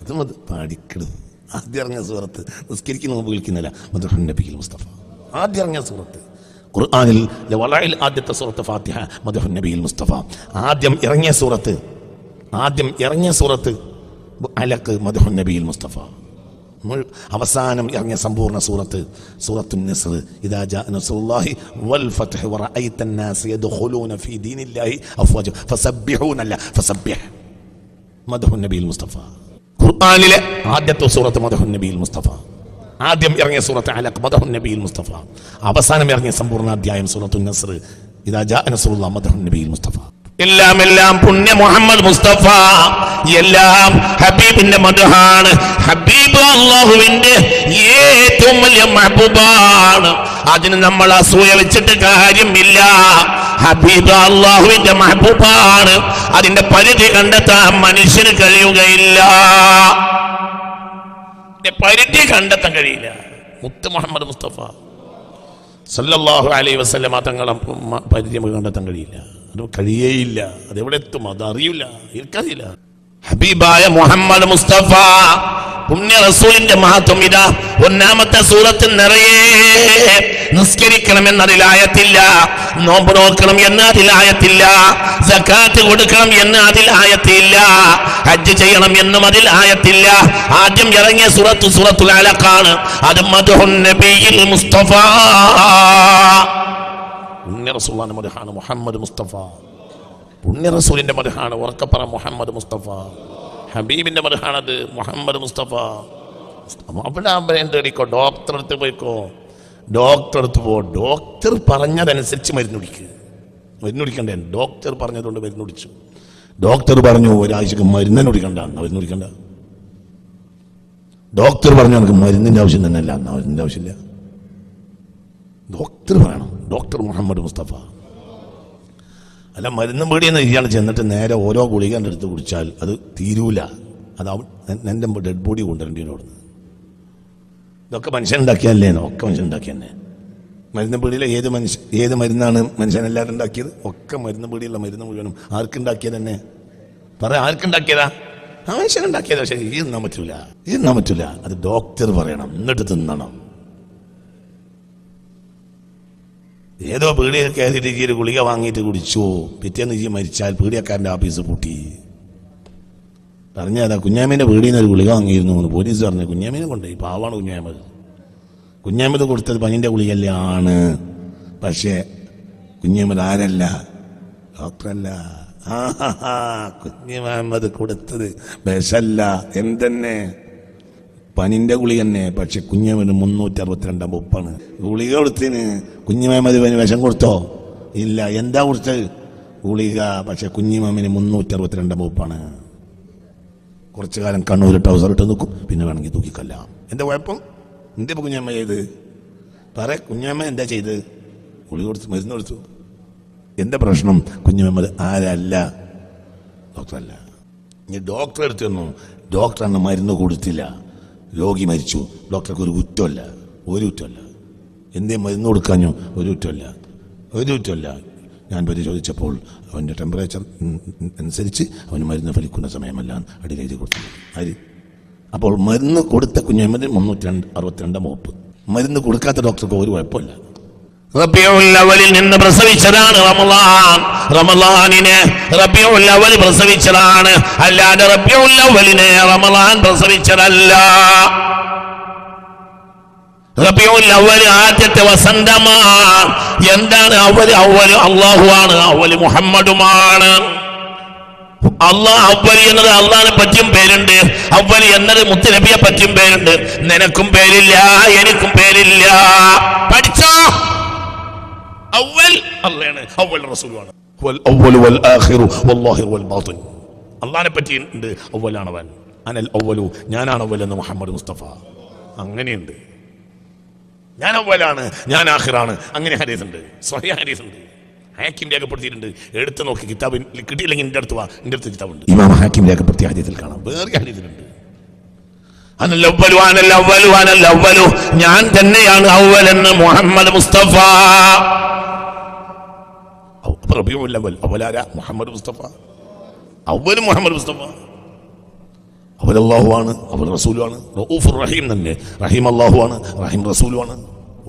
അത് പാടിക്കരുത്. ആദ്യം ഇറങ്ങിയ സൂറത്ത്, നിസ്കരിക്കുന്ന മുമ്പ് വിളിക്കുന്നില്ല, മദ്ഹുൻ നബിയിൽ മുസ്തഫ. ആദ്യം ഇറങ്ങിയ സൂറത്ത് ഖുർആനിൽ ആദ്യത്തെ സൂറത്ത് ഫാത്തിഹ, മദ്ഹുൻ നബിയിൽ മുസ്തഫ. ആദ്യം ഇറങ്ങിയ സൂറത്ത് അലക്ക്, മദ്ഹുൻ നബിയിൽ മുസ്തഫ. അവസാനം ഇറങ്ങിയ സമ്പൂർണ്ണ സൂറത്തുൻ നസ്ർ. ഇദാ ജാഅ നസ്റുല്ലാഹി വൽ ഫത്ഹ് വറഅയ്ത അന്നാസ യദ്ഖുലൂന ഫീ ദീനില്ലാഹി അഫ്വാജ ഫസബ്ബിഹ് മദ്ഹുൻ നബിയിൽ മുസ്തഫ. ഖുർആനിലെ ആദ്യത്തെ സൂറത്ത് മദ്ഹുൻ നബിയിൽ മുസ്തഫ. ആദ്യം ഇറങ്ങിയ സൂറത്ത് അലഖ്, മദ്ഹുൻ നബിയിൽ മുസ്തഫ. അവസാനം ഇറങ്ങിയ സമ്പൂർണ്ണ അധ്യായം സൂറത്തുൻ നസ്ർ. ഇദാ ജാഅ നസ്റുല്ലാഹി മദ്ഹുൻ നബിയിൽ മുസ്തഫ. എല്ലാം പുണ്യ മുഹമ്മദ് മുസ്തഫ, എല്ലാം ഹബീബിന്റെ മദ്ഹാണ്. ഹബീബ് അല്ലാഹുവിന്റെ ഏറ്റവും വലിയ മഹബൂബാണ്. അതിന് നമ്മൾ അസൂയ വെച്ചിട്ട് കാര്യമില്ല. ഹബീബ് അല്ലാഹുവിന്റെ മഹബൂബാണ്. അതിന്റെ പരിധി കണ്ടെത്താൻ മനുഷ്യന് കഴിയുകയില്ല. പരിധി കണ്ടെത്താൻ കഴിയില്ല. മുത്ത് മുഹമ്മദ് മുസ്തഫ സല്ലല്ലാഹു അലൈഹി വസല്ലമ തങ്ങളെ പരിധി നമുക്ക് കണ്ടെത്താൻ കഴിയില്ല. അത് കഴിയേയില്ല. അതെവിടെ എത്തും അതറിയില്ല, എനിക്കറിയില്ല. ഹബീബായ മുഹമ്മദ് മുസ്തഫ പുണ്യ റസൂലിന്റെ മഹത്വം ഇതാ. ഒന്നാമത്തെ സൂറത്തിൽ നിറയെ നിസ്കരിക്കണം എന്നതിലായത്തില്ല, നോമ്പ് നോക്കണം എന്ന് അതിലായത്തില്ല, സക്കാത്ത് കൊടുക്കണം എന്ന് അതിലായത്തില്ല, ഹജ്ജ് ചെയ്യണം എന്നും അതിൽ ആയത്തില്ല. ആദ്യം ഇറങ്ങിയ സൂറത്തുൽ അലഖാണ്. അത് മദ്ഹുൻ നബിയിൽ മുസ്തഫ. പുണ്യ റസൂലിന്റെ മദ്ഹാണ് മുഹമ്മദ് മുസ്തഫ. പുണ്യ റസൂലിന്റെ മദ്ഹാണ് ഉറക്കപ്പറ മുഹമ്മദ് മുസ്തഫ. ഹബീബിന്റെ മദ്ഹാണത് മുഹമ്മദ് മുസ്തഫ. അവിടെ തേടിക്കോ, ഡോക്ടറെ അടുത്ത് പോയിക്കോ, ഡോക്ടറെ അടുത്ത് പോ. ഡോക്ടർ പറഞ്ഞതനുസരിച്ച് മരുന്ന് കുടിക്കണ്ടേ? ഡോക്ടർ പറഞ്ഞതുകൊണ്ട് മരുന്ന് കുടിച്ചു. ഡോക്ടർ പറഞ്ഞു ഒരാഴ്ചക്ക് മരുന്നിന് കുടിക്കണ്ട, മരുന്ന് കുടിക്കണ്ട. ഡോക്ടർ പറഞ്ഞു എനിക്ക് മരുന്നിന്റെ ആവശ്യം തന്നെ അല്ല, എന്നാ മരുന്നിന്റെ ആവശ്യമില്ല. ഡോക്ടർ പറയണം. ഡോക്ടർ മുഹമ്മദ് മുസ്തഫ. അല്ല മരുന്നും പേടിയെന്ന് ഇയാൾ ചെന്നിട്ട് നേരെ ഓരോ ഗുളിക എൻ്റെ അടുത്ത് കുടിച്ചാൽ അത് തീരൂല. അത് എൻ്റെ ഡെഡ് ബോഡി കൊണ്ടുവരേണ്ടി വരും. ഇതൊക്കെ മനുഷ്യനുണ്ടാക്കിയല്ലേ? ഒക്കെ മനുഷ്യനുണ്ടാക്കിയെന്നെ. മരുന്ന് പീടിയിലെ ഏത് മരുന്നാണ് മനുഷ്യനെല്ലാവരും ഉണ്ടാക്കിയത്? ഒക്കെ മരുന്ന് പീടിയുള്ള മരുന്ന് മുഴുവനും ആർക്കുണ്ടാക്കിയത് തന്നെ? ആർക്കുണ്ടാക്കിയതാ? ആ മനുഷ്യനുണ്ടാക്കിയതാ. പക്ഷേ ഈ തിന്നാൻ പറ്റൂല. അത് ഡോക്ടർ പറയണം, എന്നിട്ട് തിന്നണം. ഏതോ പീടിയൊക്കെ കയറിയിട്ട് ഈ ഒരു ഗുളിക വാങ്ങിയിട്ട് കുടിച്ചു, പിറ്റേന്ന് ഈ മരിച്ചാൽ പീടിയക്കാരൻ്റെ ആഫീസ് പൂട്ടി. പറഞ്ഞതാ കുഞ്ഞാമീൻ്റെ പീടിയിൽ നിന്ന് ഒരു ഗുളിക വാങ്ങിയിരുന്നു എന്ന് പോലീസ് പറഞ്ഞു. കുഞ്ഞാമീനെ കൊണ്ടുപോയി. പാവാണ് കുഞ്ഞാമത് കൊടുത്തത് പനിൻ്റെ ഗുളികല്ലേ ആണ്. പക്ഷേ കുഞ്ഞാമത് ആരല്ല? ഡോക്ടറല്ല. കുഞ്ഞിമഹമ്മദ് കൊടുത്തത് വിഷല്ല, എന്തെന്നെ പനിന്റെ ഗുളിക തന്നെ. പക്ഷെ കുഞ്ഞമ്മന് 362 മുപ്പാണ് ഗുളിക കൊടുത്തിന്. കുഞ്ഞിമഹമ്മദ് വിഷം കൊടുത്തോ? ഇല്ല. എന്താ കൊടുത്തത്? ഗുളിക. പക്ഷെ കുഞ്ഞിമഹമ്മന് 362 മുപ്പാണ്. കുറച്ചു കാലം കണ്ണൂർ ട്രൗസർ ഇട്ട് നിൽക്കും, പിന്നെ വേണമെങ്കിൽ തൂക്കിക്കൊല്ലാം. എന്താ കുഴപ്പം? എന്താ കുഞ്ഞമ്മ ചെയ്ത്? കുഞ്ഞമ്മ എന്താ ചെയ്ത്? ഗുളിക കൊടുത്തു, മരുന്ന് കൊടുത്തു. എന്താ പ്രശ്നം? കുഞ്ഞിമഹമ്മദ് ആരല്ല? ഡോക്ടറല്ല. ഇനി ഡോക്ടറെ അടുത്ത് തന്നു, ഡോക്ടർ അന്ന് മരുന്ന് കൊടുത്തില്ല, രോഗി മരിച്ചു. ഡോക്ടർക്ക് ഒരു കുറ്റമല്ല, ഒരു കുറ്റമല്ല. എന്തേ മരുന്ന് കൊടുക്കാഞ്ഞോ? ഒരു കുറ്റമല്ല, ഒരു കുറ്റമല്ല. ഞാൻ പരിശോധിച്ചപ്പോൾ അവൻ്റെ ടെമ്പറേച്ചർ അനുസരിച്ച് അവന് മരുന്ന് ഫലിക്കുന്ന സമയമല്ല അടിയിലെഴുതി കൊടുത്തു. ആര്? അപ്പോൾ മരുന്ന് കൊടുത്ത കുഞ്ഞമ്മദ് 362 മോപ്പ്. മരുന്ന് കൊടുക്കാത്ത ഡോക്ടർക്ക് ഒരു കുഴപ്പമില്ല. റബീഉൽ അവ്വലിൽ നിന്ന് പ്രസവിച്ചതാണ് റമളാൻ. റമളാനിനെ റബീഉൽ അവ്വൽ പ്രസവിച്ചതാണ്, അല്ലാതെ റബീഉൽ അവ്വലിനെ റമളാൻ പ്രസവിച്ചതല്ല. റബീഉൽ അവ്വൽ ആദ്യത്തെ വസന്തമാണ്. എന്താണ് അവ്വൽ? അവ്വൽ അല്ലാഹുവാണ്, അവ്വൽ മുഹമ്മദുമാണ്. അള്ളാഹ് അവ്വൽ എന്നത് അള്ളാഹിനെ പറ്റിയും പേരുണ്ട്, അവ്വൽ എന്നത് മുത്തുനബിയെ പറ്റിയും പേരുണ്ട്. നിനക്കും പേരില്ല, എനിക്കും പേരില്ല. പഠിച്ചോ? അവ്വൽ അള്ളാഹുവാണ്, അവ്വൽ റസൂലുമാണ്. വൽ അവ്വലു വൽ ആഖിറു വല്ലാഹിറു വൽ ബാത്തിൻ. അള്ളാഹിനെ പറ്റി ഉണ്ട്, അവ്വലാണവൻ. അനൽ അവ്വലു, ഞാനാണ് അവ്വൽ എന്ന് മുഹമ്മദ് മുസ്തഫ. അങ്ങനെയുണ്ട്, ഞാൻ അവ്വലാണ്, ഞാൻ ആഖിറാണ്. അങ്ങനെ ഹദീസുണ്ട്, സ്വഹീഹ് ഹദീസുണ്ട്. ഹാക്കിം രേഖപ്പെടുത്തിയിട്ടുണ്ട്. എടുത്ത് നോക്കി, കിതാബ് കിട്ടിയില്ലെങ്കിൽ എൻ്റെ അടുത്ത് വാ, എൻ്റെ അടുത്ത് കിതാബുണ്ട്. ഇമാം ഹാക്കിം രേഖപ്പെടുത്തിയ ഹദീസിൽ കാണാം, വേറെ ഹദീസിലുണ്ട്. അനൽ അവ്വലു അനൽ അവ്വലു അനൽ അവ്വലു, ഞാൻ തന്നെയാണ് അവ്വൽ എന്ന് മുഹമ്മദ് മുസ്തഫ. റബീഉൽ അവ്വൽ, അവ്വലാര? മുഹമ്മദ് മുസ്തഫ. അവ്വൽ മുഹമ്മദ് മുസ്തഫ. അവൽ അല്ലാഹുവാണ്, അവൽ റസൂലുമാണ്. റഊഫുർ റഹീം തന്നെ, റഹീം അല്ലാഹുവാണ്, റഹീം റസൂലുമാണ്.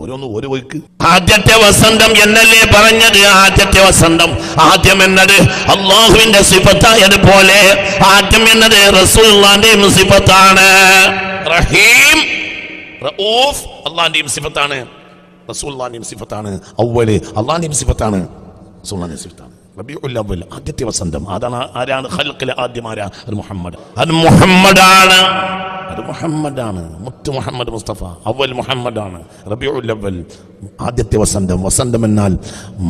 ഓരോന്ന് ഓരോ വഴിക്ക്. ആദ്യത്തെ വസന്തം എന്നല്ലേ പറഞ്ഞത്? ആദ്യത്തെ വസന്തം, ആദ്യം എന്നത് അള്ളാഹുവിന്റെ സിഫത്തായതുപോലെ ആദ്യം എന്നത് റസൂലുള്ളാഹിന്റെയും സിഫത്താണ്. റഹീം, റഊഫ് അള്ളാഹിന്റെയും സിഫത്താണ്, റസൂലുള്ളാഹിന്റെയും സിഫത്താണ്. അവ്വല് അള്ളാഹിന്റെയും സിഫത്താണ്, റസൂലുള്ളാഹിന്റെയും സിഫത്താണ്. റബീഉൽ അവ്വൽ ആദ്യത്തെ വസന്തം. അതാണ് ആരാണ് ഖൽഖിലെ ആദ്യമാരാ? അത് മുഹമ്മദ്. അത് മുഹമ്മദാണ്, അത് മുഹമ്മദാണ്, മുത്ത് മുഹമ്മദ് മുസ്തഫ. അവൽ മുഹമ്മദാണ്. റബീഉൽ അവ്വൽ ആദ്യത്തെ വസന്തം. വസന്തം എന്നാൽ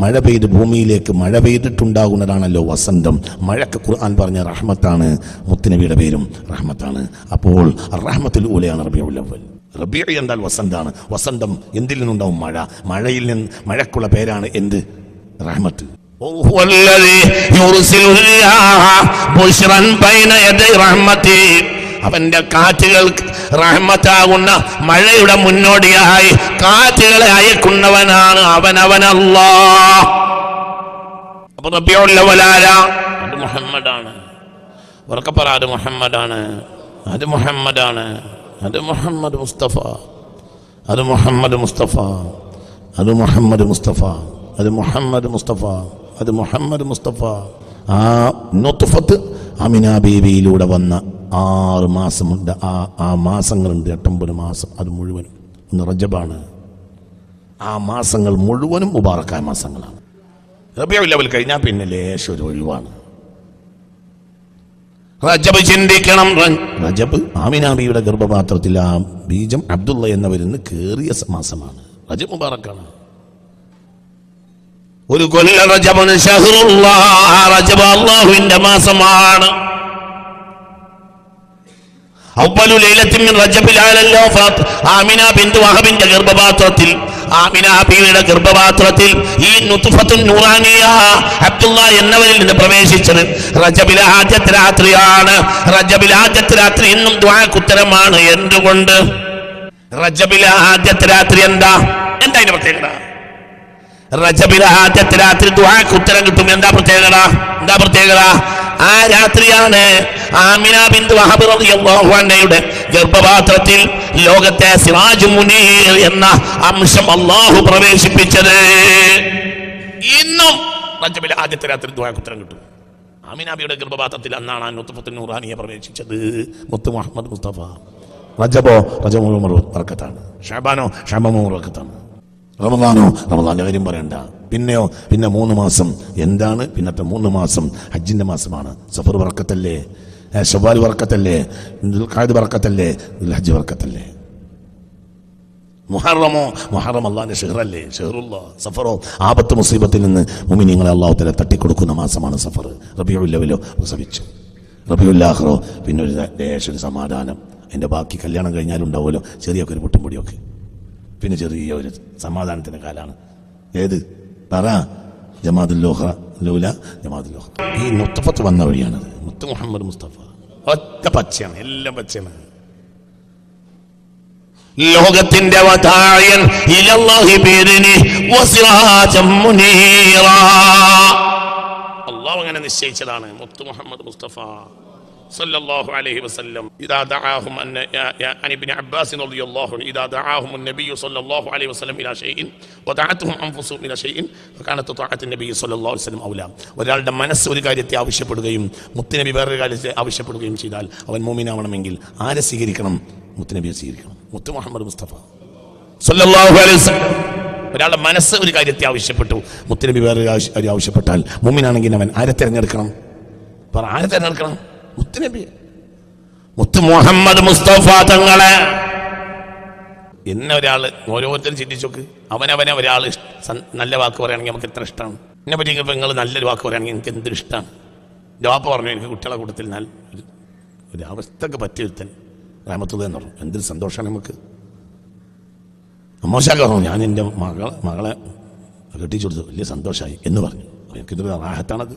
മഴ പെയ്ത് ഭൂമിയിലേക്ക് മഴ പെയ്തിട്ടുണ്ടാകുന്നതാണല്ലോ വസന്തം. മഴക്ക് ഖുർആൻ പറഞ്ഞ റഹ്മത്താണ്, മുത്തുനബിയുടെ പേരും റഹ്മത്താണ്. അപ്പോൾ റഹ്മത്തുൽ ഊലയാണ് റബീഉൽ അവ്വൽ. റബീഉ എന്നാൽ വസന്താണ്. വസന്തം എന്തിൽ നിന്നുണ്ടാവും? മഴ. മഴയിൽ നിന്ന് മഴക്കുള്ള പേരാണ് എന്ത്? റഹ്മത്ത്. അവന്റെ കാറ്റുകൾ റഹ്മത്താകുന്ന മഴയുടെ മുന്നോടിയായി കാറ്റുകളെ അയക്കുന്നവനാണ് അവൻ അല്ലാഹ്. അപ്പൊ റബീഉൽ അവ്വൽ ആരാ? അത് മുഹമ്മദാണ്. ഉറക്കെ പറ, അത് മുഹമ്മദാണ്, അത് മുഹമ്മദാണ്, അത് മുഹമ്മദ് മുസ്തഫ, അത് മുഹമ്മദ് മുസ്തഫ, അത് മുഹമ്മദ് മുസ്തഫ, അത് മുഹമ്മദ് മുസ്തഫ, അത് മുഹമ്മദ് മുസ്തഫ. ആ നുത്ഫത്ത് ആമിന ബീവിയിലൂടെ വന്ന 6 മാസമുണ്ട്. ആ മാസങ്ങളുണ്ട്, 8-9 മാസം. അത് മുഴുവനും ഇന്ന് റജബാണ്. ആ മാസങ്ങൾ മുഴുവനും മുബാറക്കായ മാസങ്ങളാണ്. റബീഉൽ അവ്വൽ കഴിഞ്ഞാൽ പിന്നെ ലേശം ഒരു ഒഴിവാണ്. റജബ് ചിന്തിക്കണം. റജബ് ആമിന ബീവിയുടെ ഗർഭപാത്രത്തിൽ ആ ബീജം അബ്ദുള്ള എന്നവരിന്ന് കേറിയ മാസമാണ്. റജബ് മുബാറക്കാണ്. ഒരു കൊല്ല റജബുൻ ശഹ്റുല്ലാഹ്, റജബ് അല്ലാഹുവിന്റെ മാസമാണ്. അവ്വലു ലൈലത്തിൻ മിൻ റജബിലാണല്ലോ ആമിന ബിന്തു വഹബിന്റെ ഗർഭപാത്രത്തിൽ, ആമിന ബീവിയുടെ ഗർഭപാത്രത്തിൽ ഈ നുത്ഫത്തുൻ നൂറാനിയ അബ്ദുള്ള എന്നവരിൽ നിന്ന് പ്രവേശിച്ചത് റജബിലെ ആദ്യത്തെ രാത്രിയാണ്. റജബിലെ ആദ്യത്തെ രാത്രി ഇന്നും ദുആക്ക് ഉത്തരമാണ്. എന്തുകൊണ്ട്? റജബിലെ ആദ്യത്തെ രാത്രി എന്താ അതിന്റെ പ്രത്യേകത? റജബിലെ ആദ്യത്തെ രാത്രി ദുആക്ക് ഉത്തരം കിട്ടും. എന്താ പ്രത്യേകത? ആ രാത്രിയാണ് ആമിന ബിന്തു വഹബ് റളിയല്ലാഹു അൻഹയുടെ ഗർഭപാത്രത്തിൽ ലോകത്തെ സിറാജ് മുനീർ എന്ന അംശം അല്ലാഹു പ്രവേശിപ്പിച്ചത്. ഇന്നും റജബിലെ ആദ്യത്തെ രാത്രി ദുആക്ക് ഉത്തരം കിട്ടും. ആമിന ബിയുടെ ഗർഭപാത്രത്തിൽ അന്നാണ് നുത്ഫത്തുൻ നൂറാനിയ പ്രവേശിച്ചത്, മുത്ത് മുഹമ്മദ് മുസ്തഫ. റജബ് ബർക്കത്താണ്. ഷഅബാനോ ബർക്കത്താണ്. റമളാന്റെ കാര്യം പറയണ്ട. പിന്നെ 3 മാസം എന്താണ്? പിന്നത്തെ 3 മാസം ഹജ്ജിന്റെ മാസമാണ്. സഫർ ബർക്കത്തല്ലേ, ശവ്വാൽ ബർക്കത്തല്ലേ, ദുൽഖഅദ ബർക്കത്തല്ലേ, ദുൽഹജ്ജ് ബർക്കത്തല്ലേ. മുഹറം അല്ലാഹുവിന്റെ ഷഹ്റല്ലേ, ഷഹ്റുല്ലാഹ്. സഫറോ ആപത്ത് മുസീബത്തിൽ നിന്ന് മുഅ്മിനീങ്ങളെ അല്ലാഹു തആല തട്ടിക്കൊടുക്കുന്ന മാസമാണ് സഫർ. റബീഉൽ അവ്വലോ പ്രസവിച്ചു. റബീഉൽ ആഖിറോ പിന്നെ ഒരു ദേശം സമാധാനം. അതിന്റെ ബാക്കി കല്യാണം കഴിഞ്ഞാലുണ്ടാവുമല്ലോ ചെറിയൊക്കെ ഒരു പൊട്ടും പൊടിയൊക്കെ. പിന്നെ ചെറിയ ഒരു സമാധാനത്തിന്റെ കാലാണ്. ഏത് പറ? ജമാഅത്തുൽ ലൂല. ഈ നുത്ഫത്ത് വന്ന വഴിയാണത്. മുത്ത് മുഹമ്മദ് മുസ്തഫ. ഒറ്റ പച്ചയാണ്, എല്ലാം പച്ചയാണ്. ലോകത്തിന്റെ വദായൻ ഇലല്ലാഹി ബിഇദ്നി വസിറാജം മുനീറാ. അല്ലാഹു അങ്ങനെ നിശ്ചയിച്ചതാണ്. മുത്ത് മുഹമ്മദ് മുസ്തഫ സല്ലല്ലാഹു അലൈഹി വസല്ലം ഇദാ ദഅാഹും അൻ ഇബ്നു അബ്ബാസ് റളിയല്ലാഹു അൻഹു ഇദാ ദഅാഹും النبي സല്ലല്ലാഹു അലൈഹി വസല്ലം ഇലാ ഷൈഇൻ വദഅതുഹും അൻഫുസുഹും ഇലാ ഷൈഇൻ ഫകാനത് തഅഅത്തു നബി സല്ലല്ലാഹു അലൈഹി വസല്ലം ഔലാ. ഒരാളുടെ മനസ്സ് ഒരു കാര്യത്തെ ആവശ്യപ്പെടുകയും മുത്തുനബി വേറൊരു കാര്യത്തെ ആവശ്യപ്പെടുകയും ചെയ്താൽ അവൻ മുഅ്മിനാവണമെങ്കിൽ ആരെ സ്വീകരിക്കണം? മുത്തുനബിയെ സ്വീകരിക്കണം. മുത്ത് മുഹമ്മദ് മുസ്തഫ സല്ലല്ലാഹു അലൈഹി വസല്ലം. ഒരാളുടെ മനസ്സ് ഒരു കാര്യത്തെ ആവശ്യപ്പെട്ടു, മുത്തുനബി വേറൊരു കാര്യം ആവശ്യപ്പെട്ടാൽ മുഅ്മിനാണെങ്കിൽ അവൻ ആരെ തിരഞ്ഞെടുക്കണം? പറ, ആരെ തിരഞ്ഞെടുക്കണം? മുത്തുനബി, മുത്ത് മുഹമ്മദ് മുസ്തഫ തങ്ങളെ. എന്നെ ഒരാൾ ഓരോരുത്തരും ചിന്തിച്ചോക്ക്, അവനവനെ ഒരാൾ നല്ല വാക്ക് പറയുകയാണെങ്കിൽ നമുക്ക് എത്ര ഇഷ്ടമാണ്. എന്നെ പറ്റി ഇപ്പം നിങ്ങൾ നല്ലൊരു വാക്ക് പറയുകയാണെങ്കിൽ എനിക്ക് എന്തൊരു ഇഷ്ടമാണ്. എൻ്റെ വാപ്പ പറഞ്ഞു എനിക്ക് കുട്ടികളെ കൂട്ടത്തിൽ ഒരു അവസ്ഥക്ക് പറ്റിയിരുത്തൻ റഹ്മത്തുള്ളാഹി എന്ന് പറഞ്ഞു. എന്തൊരു സന്തോഷമാണ് നമുക്ക്. അമ്മോശാക്ക പറഞ്ഞു ഞാൻ എൻ്റെ മകളെ കെട്ടിച്ചു കൊടുത്തു, വലിയ സന്തോഷമായി എന്ന് പറഞ്ഞു. എനിക്കിതൊരു റാഹത്താണത്.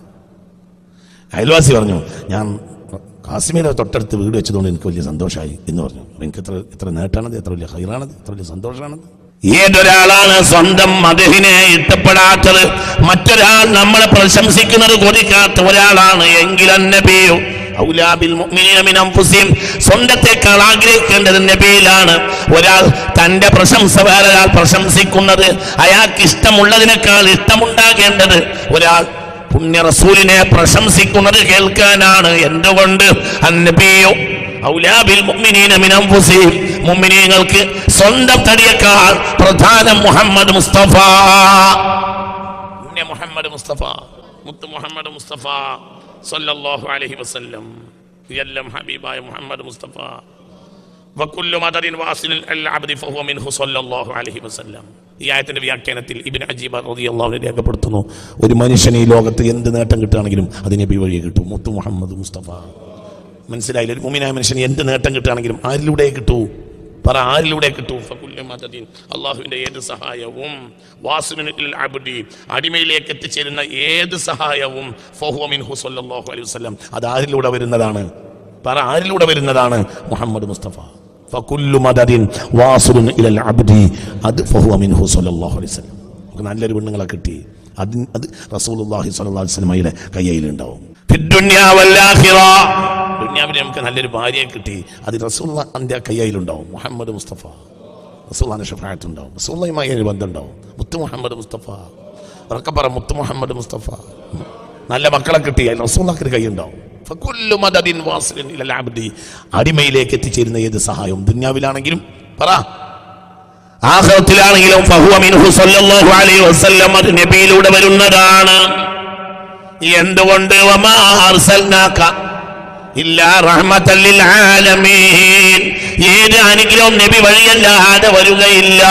അയൽവാസി പറഞ്ഞു ഞാൻ കാശ്മീരെ തൊട്ടടുത്ത് വീട് വെച്ചതുകൊണ്ട് എനിക്ക് വലിയ സന്തോഷമായി എന്ന് പറഞ്ഞു. എനിക്ക് എത്ര നേട്ടാണത്, എത്ര വലിയ ഹൈറാണത്, എത്ര വലിയ സന്തോഷമാണത്. ഏതൊരാളാണ് സ്വന്തം മദഹിനെ ഇഷ്ടപ്പെടാത്തത്, മറ്റൊരാൾ നമ്മളെ പ്രശംസിക്കുന്നത് കൊതിക്കാത്ത ഒരാളാണ് എങ്കിൽ നബിയോ ഔലാ ബിൽ മുഅ്മിനീന മിൻ അൻഫുസിഹിം, സ്വന്തത്തെക്കാൾ ആഗ്രഹിക്കേണ്ടത് നബിയിലാണ്. ഒരാൾ തന്റെ പ്രശംസ വേറൊരാൾ പ്രശംസിക്കുന്നത് അയാൾക്ക് ഇഷ്ടമുള്ളതിനേക്കാൾ ഇഷ്ടമുണ്ടാകേണ്ടത് ഒരാൾ പുണ്യ റസൂലിനെ പ്രശംസിക്കുന്നത് കേൾക്കാനാണ്. എന്തുകൊണ്ട്? അന്നബിയോ ഔലാ ബിൽ മുഅ്മിനീന മിൻ അൻഫുസിഹിം, മുഅ്മിനീങ്ങൾക്ക് സ്വന്തം തടിയേക്കാൾ പ്രധാനം മുഹമ്മദ് മുസ്തഫ. പുണ്യ മുഹമ്മദ് മുസ്തഫ, മുത്ത് മുഹമ്മദ് മുസ്തഫ സല്ലല്ലാഹു അലൈഹി വസല്ലം. എല്ലാം ഹബീബായ മുഹമ്മദ് മുസ്തഫ. വകുല്ലു മദദിൻ വാസിലിൻ അൽ അബ്ദി ഫഹുവ മിൻഹു സല്ലല്ലാഹു അലൈഹി വസല്ലം. ഈ ആയത്തിന്റെ വ്യാഖ്യാനത്തിൽ ഇബ്നു അജീബ റളിയല്ലാഹു അൻഹു രേഖപ്പെടുത്തുന്നു, ഒരു മനുഷ്യന് ഈ ലോകത്ത് എന്ത് നേട്ടം കിട്ടുകയാണെങ്കിലും അത് നബി വഴിയെ കിട്ടും. മുത്ത് മുഹമ്മദ് മുസ്തഫ. മനസ്സിലായില്ല? ഒരു മുഅ്മിനായ മനുഷ്യന് എന്ത് നേട്ടം കിട്ടുകയാണെങ്കിലും ആരിലൂടെ കിട്ടൂ? പറ, ആരിലൂടെ കിട്ടൂ? ഫകുല്ലു മദദിൻ, അള്ളാഹുവിന്റെ ഏത് സഹായവും, വാസിലുൻ ഇൽ അബ്ദി, അടിമയിലേക്ക് എത്തിച്ചേരുന്ന ഏത് സഹായവും, ഫഹുവ മിൻഹു സല്ലല്ലാഹു അലൈഹി വസല്ലം, അത് ആരിലൂടെ വരുന്നതാണ്? പറ, ആരിലൂടെ വരുന്നതാണ്? മുഹമ്മദ് മുസ്തഫ. ഫകുല്ലു മദദിൻ വാസിലുൻ ഇലൽ അബ്ദി, അത് ഫഹുവ മിൻഹു സല്ലല്ലാഹു അലൈഹി വസല്ലം. നമുക്ക് നല്ലൊരു പെണ്ണുങ്ങളെ കിട്ടി, അത് റസൂലുള്ളാഹി സ്വല്ലല്ലാഹു അലൈഹി വസല്ലമയുടെ കയ്യിലുണ്ടാവും. ഫിദ്ദുനിയ വൽ ആഖിറ, ദുനിയാവിൽ നമുക്ക് നല്ലൊരു ഭാര്യയെ കിട്ടി, അത് റസൂലുള്ളാഹിന്റെ കയ്യിലുണ്ടാവും. മുഹമ്മദ് മുസ്തഫ റസൂലുള്ളാഹിന്റെ ശഫാഅത്ത് ഉണ്ടാവും, റസൂലുള്ളാഹിയുമായി ഒരു ബന്ധം ഉണ്ടാവും. മുത്ത് മുഹമ്മദ് മുസ്തഫ. ഉറക്കെ പറ, മുത്ത് മുഹമ്മദ് മുസ്തഫ. നല്ല മക്കളെ കിട്ടി, റസൂലുള്ളാഹിന്റെ കയ്യിലുണ്ടാവും. ഫകുല്ലു മദദിൻ വാസിലിൻ ഇലൽ അബ്ദി, അടിമയിലേക്ക് എത്തിച്ചേരുന്ന ഏത് സഹായവും ദുനിയാവിലാണെങ്കിലും പറ ആഖിറത്തിലാണെങ്കിലും ഫഹുവ മിൻഹു സല്ലല്ലാഹു അലൈഹി വസല്ലം, അത് നബിയിലൂടെ വരുന്നതാണ്. എന്തുകൊണ്ട്? വമാ അർസൽനാക ഇല്ലാ റഹ്മത്തൽ ലിൽ ആലമീൻ, ഏത് അനുഗ്രഹവും നബി വഴിയല്ലാതെ വരികയില്ല.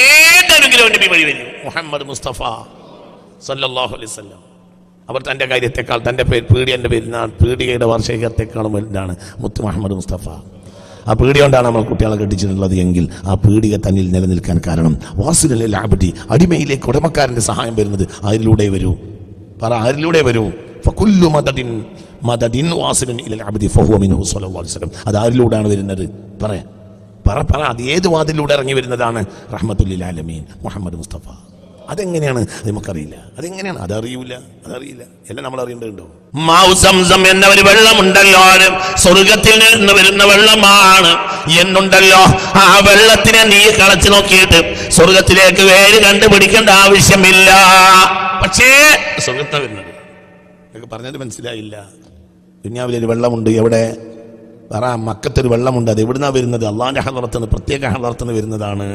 ഏത് അനുഗ്രഹവും നബി വഴി വരും. മുഹമ്മദ് മുസ്തഫ സല്ലല്ലാഹു അലൈഹി വസല്ലം. അവർ തൻ്റെ കാര്യത്തെക്കാൾ, തൻ്റെ പീഡിയൻ്റെ പെരുന്നാൾ പീഡികയുടെ വാർഷികത്തെക്കാളും വലുതാണ് മുത്ത് മുഹമ്മദ് മുസ്തഫ. ആ പീഡിക കൊണ്ടാണ് നമ്മൾ കുട്ടികളെ കെട്ടിച്ചിട്ടുള്ളത് എങ്കിൽ ആ പീഡിക തന്നിൽ നിലനിൽക്കാൻ കാരണം വാസിലുൽ അബ്ദി, അടിമയിലേക്ക് ഉടമക്കാരൻ്റെ സഹായം വരുന്നത് ആരിലൂടെ വരൂ? പറ, ആരിലൂടെ വരൂ? ഫകുല്ലു മദദിൻ വാസിലുൻ ഇലൽ അബ്ദി ഫഹുവ മിൻഹു സ്വല്ലല്ലാഹു അലൈഹി വസല്ലം, അത് ആരിലൂടെയാണ് വരുന്നത്? പറ, അത് ഏത് വാതിലൂടെ ഇറങ്ങി വരുന്നതാണ്? റഹ്മത്തുൽ ലിൽ ആലമീൻ മുഹമ്മദ് മുസ്തഫ. അതെങ്ങനെയാണ്? അത് നമുക്കറിയില്ല. അതെങ്ങനെയാണ്? അതറിയില്ല. എല്ലാം നമ്മൾ അറിയേണ്ടതുണ്ടോ? മാഉ സംസം എന്ന ഒരു വെള്ളമുണ്ടല്ലോ, സ്വർഗത്തിൽ നിന്ന് വരുന്ന വെള്ളമാണ് എന്നുണ്ടല്ലോ. ആ വെള്ളത്തിനെ നീ കളച്ചു നോക്കിയിട്ട് സ്വർഗത്തിലേക്ക് വേര് കണ്ടുപിടിക്കേണ്ട ആവശ്യമില്ല. പക്ഷേ സ്വർഗത്തിൽ വരുന്നത് എന്നൊക്കെ പറഞ്ഞത് മനസ്സിലായില്ല. ദുനിയാവിലൊരു വെള്ളമുണ്ട്. എവിടെ? പറ, മക്കത്തൊരു വെള്ളമുണ്ട്. അത് എവിടുന്നാ വരുന്നത്? അള്ളാഹിന്റെ ഹളറത്തുനിന്ന്, പ്രത്യേക ഹളറത്തുനിന്ന് വരുന്നതാണ്.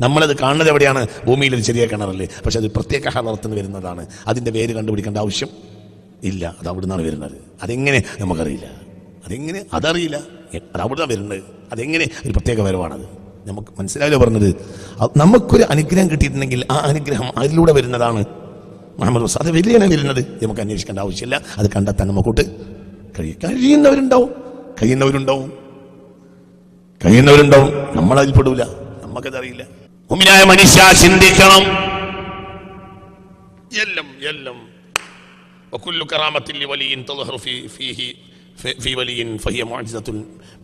നമ്മളത് കാണുന്നത് എവിടെയാണ്? ഭൂമിയിലൊരു ചെറിയ കിണറല്ലേ, പക്ഷെ അത് പ്രത്യേക ഹളറത്തുനിന്ന് വരുന്നതാണ്. അതിൻ്റെ പേര് കണ്ടുപിടിക്കേണ്ട ആവശ്യം ഇല്ല. അത് അവിടുന്നാണ് വരുന്നത്. അതെങ്ങനെ? നമുക്കറിയില്ല. അതെങ്ങനെ? അതറിയില്ല. അത് അവിടുന്ന് വരുന്നത്. അതെങ്ങനെ? ഒരു പ്രത്യേക വരവാണത്. നമുക്ക് മനസ്സിലായല്ലോ പറഞ്ഞത്. നമുക്കൊരു അനുഗ്രഹം കിട്ടിയിട്ടുണ്ടെങ്കിൽ ആ അനുഗ്രഹം അതിലൂടെ വരുന്നതാണ്. മുഹമ്മദ് അത് വലിയാണ് വരുന്നത്. നമുക്ക് അന്വേഷിക്കേണ്ട ആവശ്യമില്ല. അത് കണ്ടെത്താൻ നമുക്കോട്ട് കഴിയുന്നവരുണ്ടാവും. നമ്മളതിൽ പെടൂല, നമുക്കതറിയില്ല. മുഅ്മിനായ മനുഷ്യ ചിന്തിക്കണം. എല്ലാം വകുല്ലു കറാമത്തിൽ വലിയിൻ തദ്ഹറു ഫീഹി ഫീ വലിയിൻ ഫഹിയ മുഅ്ജിസത്തുൻ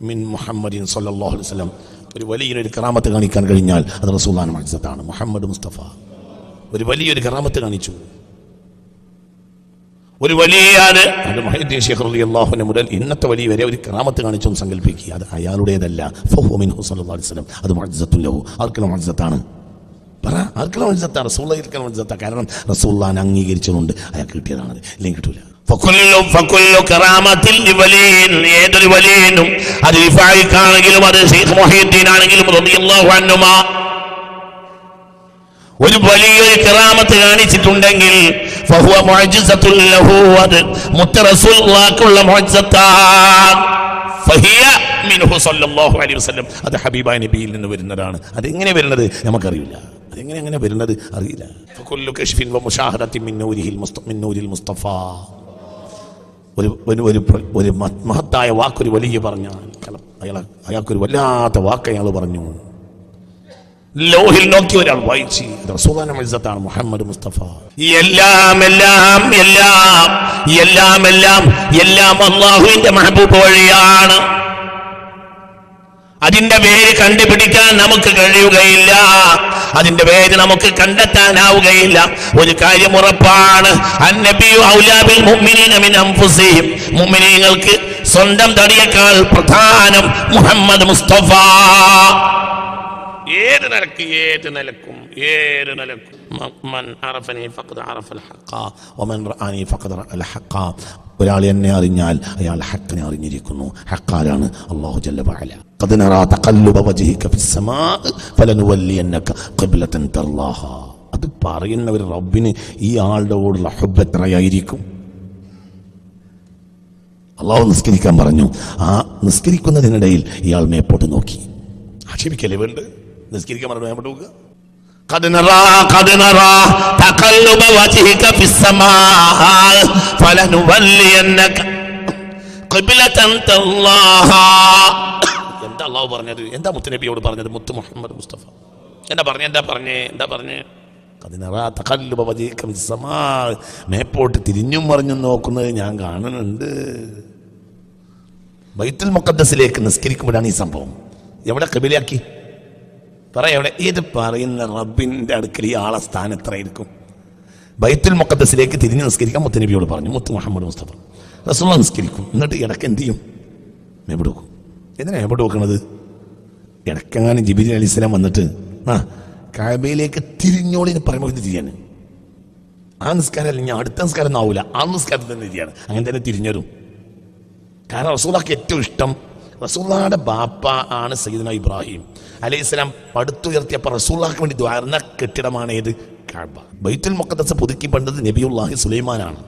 മിൻ മുഹമ്മദിൻ സ്വല്ലല്ലാഹു അലൈഹി വസല്ലം. ഒരു വലിയൊരു കറാമത്ത് കാണിക്കാൻ കഴിഞ്ഞാൽ അത് റസൂലുള്ളാഹിന്റെ മുഅ്ജിസത്താണ്. മുഹമ്മദ് മുസ്തഫ ഒരു വലിയൊരു കറാമത്ത് കാണിച്ചു. ഒരു വലിയാണ് മുഹയ്യിദ്ദീൻ ശൈഖ് റളിയല്ലാഹു അൻഹു മുതൽ ഇന്നത്തെ വലിയ വരെ ഒരു കറാമത്ത് കാണിച്ചു എന്ന് സങ്കല്പിക്കുക. അത് അയാളുടേതല്ല. ഫഹുവ മിൻഹു സ്വല്ലല്ലാഹു അലൈഹി വസല്ലം. അത് മുഅ്ജിസത്തുൻ ലഹു. ആർക്കുള്ള മുഅ്ജിസത്താണ്? പറ, ആർക്കുള്ള മുഅ്ജിസത്താണ്? റസൂലുള്ളാഹിന്റെ മുഅ്ജിസത്താണ്. കാരണം റസൂലുള്ളാഹിനെ അംഗീകരിച്ചുകൊണ്ട് അയാൾക്ക് കിട്ടിയതാണത്. ഇല്ലെങ്കിൽ കിട്ടൂല. ഏതൊരു വലിയനും അത് റിഫായിക്കാണെങ്കിലും അത് ശൈഖ് മുഹയ്യിദ്ദീൻ ആണെങ്കിലും റളിയല്ലാഹു അൻഹുമാ ഒരു വലിയൊരു കറാമത്ത് കാണിച്ചിട്ടുണ്ടെങ്കിൽ ഫഹുവ മുഅ്ജിസത്തുൻ ലഹു. അത് മുത്ത് റസൂലുള്ളാഹിക്കുള്ള മുഅ്ജിസത്താണ്. ഫഹിയ മിൻഹു സ്വല്ലല്ലാഹു അലൈഹി വസല്ലം. അത് ഹബീബായ നബിയിൽ നിന്ന് വരുന്നതാണ്. അതെങ്ങനെ വരുന്നത് നമുക്കറിയില്ല. അതെങ്ങനെ വരുന്നത് അറിയില്ല. ഫകുല്ലു കശ്ഫിൻ വമുശാഹദത്തിൻ മിൻ നൂരിൽ മുസ്തഫ. ഒരു മഹത്തായ വാക്കൊരു വലിയ പറഞ്ഞാൽ അയാൾക്കൊരു വല്ലാത്ത വാക്ക് അയാൾ പറഞ്ഞു. ലോഹിൽ നോക്കി ഒരാൾ വായിച്ചു. റസൂലുള്ളാഹിന്റെ മുഅ്ജിസത്താണ് മുഹമ്മദ് മുസ്തഫ. എല്ലാം അല്ലാഹുവിന്റെ മെഹബൂബ് വഴിയാണ്. അതിന്റെ പേര് കണ്ടുപിടിക്കാൻ നമുക്ക് കഴിയുകയില്ല. അതിന്റെ പേര് നമുക്ക് കണ്ടെത്താനാവുകയില്ല. ഒരു കാര്യം ഉറപ്പാണ്, അന്നബിയു ഔലാ ബിൽ മുഅ്മിനീന മിൻ അൻഫുസിഹിം. മുഅ്മിനീങ്ങൾക്ക് സ്വന്തം തടിയേക്കാൾ പ്രധാനം മുഹമ്മദ് മുസ്തഫ. ഏത് നിലക്കും മൻ അറഫനി ഫഖദ് അറഫൽ ഹഖ വമൻ റആനി ഫഖദ് റഅൽ ഹഖ. ഒരാൾ എന്നെ അറിഞ്ഞാൽ അയാൾ ഹഖിനെ അറിഞ്ഞിരിക്കുന്നു. ഹഖാലാണ് അല്ലാഹു ജല്ല വഅല. ഖദ് നറാ തഖല്ലുബ വജ്ഹിക ഫിസ് സമാഅ ഫലനുവല്ലിയന്നക ഖിബ്ലതൻ തർലാഹ. അത് പറയുന്നവർ റബ്ബിന് ഈ ആളുടെ കൂടെയുള്ള ഹുബ്ബ് എത്രയായിരിക്കും? അല്ലാഹു നിസ്കരിക്കാൻ പറഞ്ഞു. ആ നിസ്കരിക്കുന്നതിനിടയിൽ ഇയാൾ മേപ്പോട്ട് നോക്കി. ആക്ഷേപിക്കല്ലേ വേണ്ട? നിസ്കരിക്കാൻ പറഞ്ഞു മേപ്പോട്ട് നോക്കുക. ഖദ് നറാ തഖല്ലുബ വജ്ഹിക ഫിസ് സമാഅ ഫലനുവല്ലിയന്നക ഖിബ്ലതൻ തർലാഹ. എന്താ അല്ലാഹു പറഞ്ഞത്? എന്താ മുത്തുനബിയോട് പറഞ്ഞത്? മുത്ത് മുഹമ്മദ് മുസ്തഫ എന്താ പറഞ്ഞേ? ഖദ് നറാ തഖല്ലുബ വജ്ഹിക ഫിസ് സമാഅ. മേപ്പോട്ട് തിരിഞ്ഞും മറിഞ്ഞും നോക്കുന്നത് ഞാൻ കാണുന്നുണ്ട്. ബൈത്തുൽ മുഖദ്ദസിലേക്ക് നിസ്കരിക്കുമ്പോഴാണ് ഈ സംഭവം. എവിടെ ഖിബലയാക്കി? എവിടെ? ഇത് പറയുന്ന റബ്ബിന്റെ അടുക്കൽ ഈ ആളെ സ്ഥാനം എത്രയായിരിക്കും? ബൈത്തുൽ മുഖദ്ദസിലേക്ക് തിരിഞ്ഞ് നിസ്കരിക്കാൻ മുത്തുനബിയോട് പറഞ്ഞു. മുത്ത് മുഹമ്മദ് മുസ്തഫ റസൂലുള്ളാഹി നിസ്കരിക്കും. എന്നിട്ട് ഇടയ്ക്ക് എന്ത് ചെയ്യും? എവിടെ വെക്കും? എന്തിനാ എവിടെ വെക്കണത്? ഇടയ്ക്കെങ്ങാനും ജിബ്രീൽ അലൈഹിസ്സലാം വന്നിട്ട് കഅബയിലേക്ക് തിരിഞ്ഞോളിന് പറയുമ്പോൾ ഇത് തിരിയാണ്. ആ നിസ്കാരം അല്ലെങ്കിൽ അടുത്ത നിസ്കാരം ഒന്നും ആവൂല. ആ നിസ്കാരത്തിൽ തന്നെ തിരിയാണ്. അങ്ങനെ തന്നെ തിരിഞ്ഞരും. കാരണം റസൂലുള്ളാഹിക്ക് ഏറ്റവും ഇഷ്ടം, റസൂലുള്ളാഹിയുടെ ബാപ്പ ആണ് സയ്യിദുനാ ഇബ്രാഹിം അലൈഹിസ്സലാം. പടുത്തുയർത്തിയപ്പോൾ റസൂലുള്ളാഹിക്ക് വേണ്ടി ദ്വാരുന്ന കെട്ടിടമാണ് ഏത്? കഅബ. ബൈത്തുൽ മുഖദ്ദസ് പുതുക്കി പണിതത് നബിയുല്ലാഹി സുലൈമാനാണ്.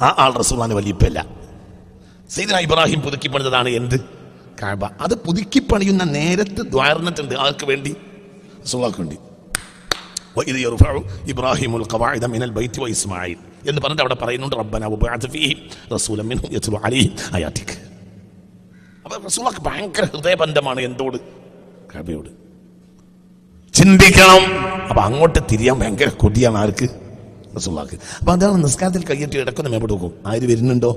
ആ ആൾ റസൂലുള്ളാഹിന്റെ വലിയപ്പല്ല. സയ്യിദുനാ ഇബ്രാഹിം പുതുക്കി പണിതതാണ് എന്ത്? കഅബ. അത് പുതുക്കി പണിയുന്ന നേരത്ത് ദ്വാരുന്നിട്ടുണ്ട്. ആർക്ക് വേണ്ടി? റസൂലുള്ളാഹിക്ക് വേണ്ടി. വഇദ് യർഫഉ ഇബ്രാഹിമുൽ ഖവാഇദ മിനൽ ബൈത്തി വഇസ്മാഈൽ എന്ന് പറഞ്ഞിട്ട് അവിടെ പറയുന്നുണ്ട് റബ്ബനാ വബഅത് ഫീഹി റസൂലൻ മിൻഹും യത്ലു അലൈഹിം ആയാതിക്. അപ്പോൾ റസൂലുള്ളാഹിക്ക് ഭയങ്കര ഹൃദയബന്ധമാണ് എന്തോട്? കഅബയോട്. ചിന്തിക്കണം. അപ്പൊ അങ്ങോട്ട് തിരിയാൻ ഭയങ്കര കൊതിയാണ് ആർക്ക്? റസൂലുള്ളാഹിക്ക്. അപ്പൊ അതാണ് നിസ്കാരത്തിൽ കയ്യേറ്റി ഇടക്കൊന്ന് മേപ്പോട്ട് നോക്കും. ആര് വരുന്നുണ്ടോ?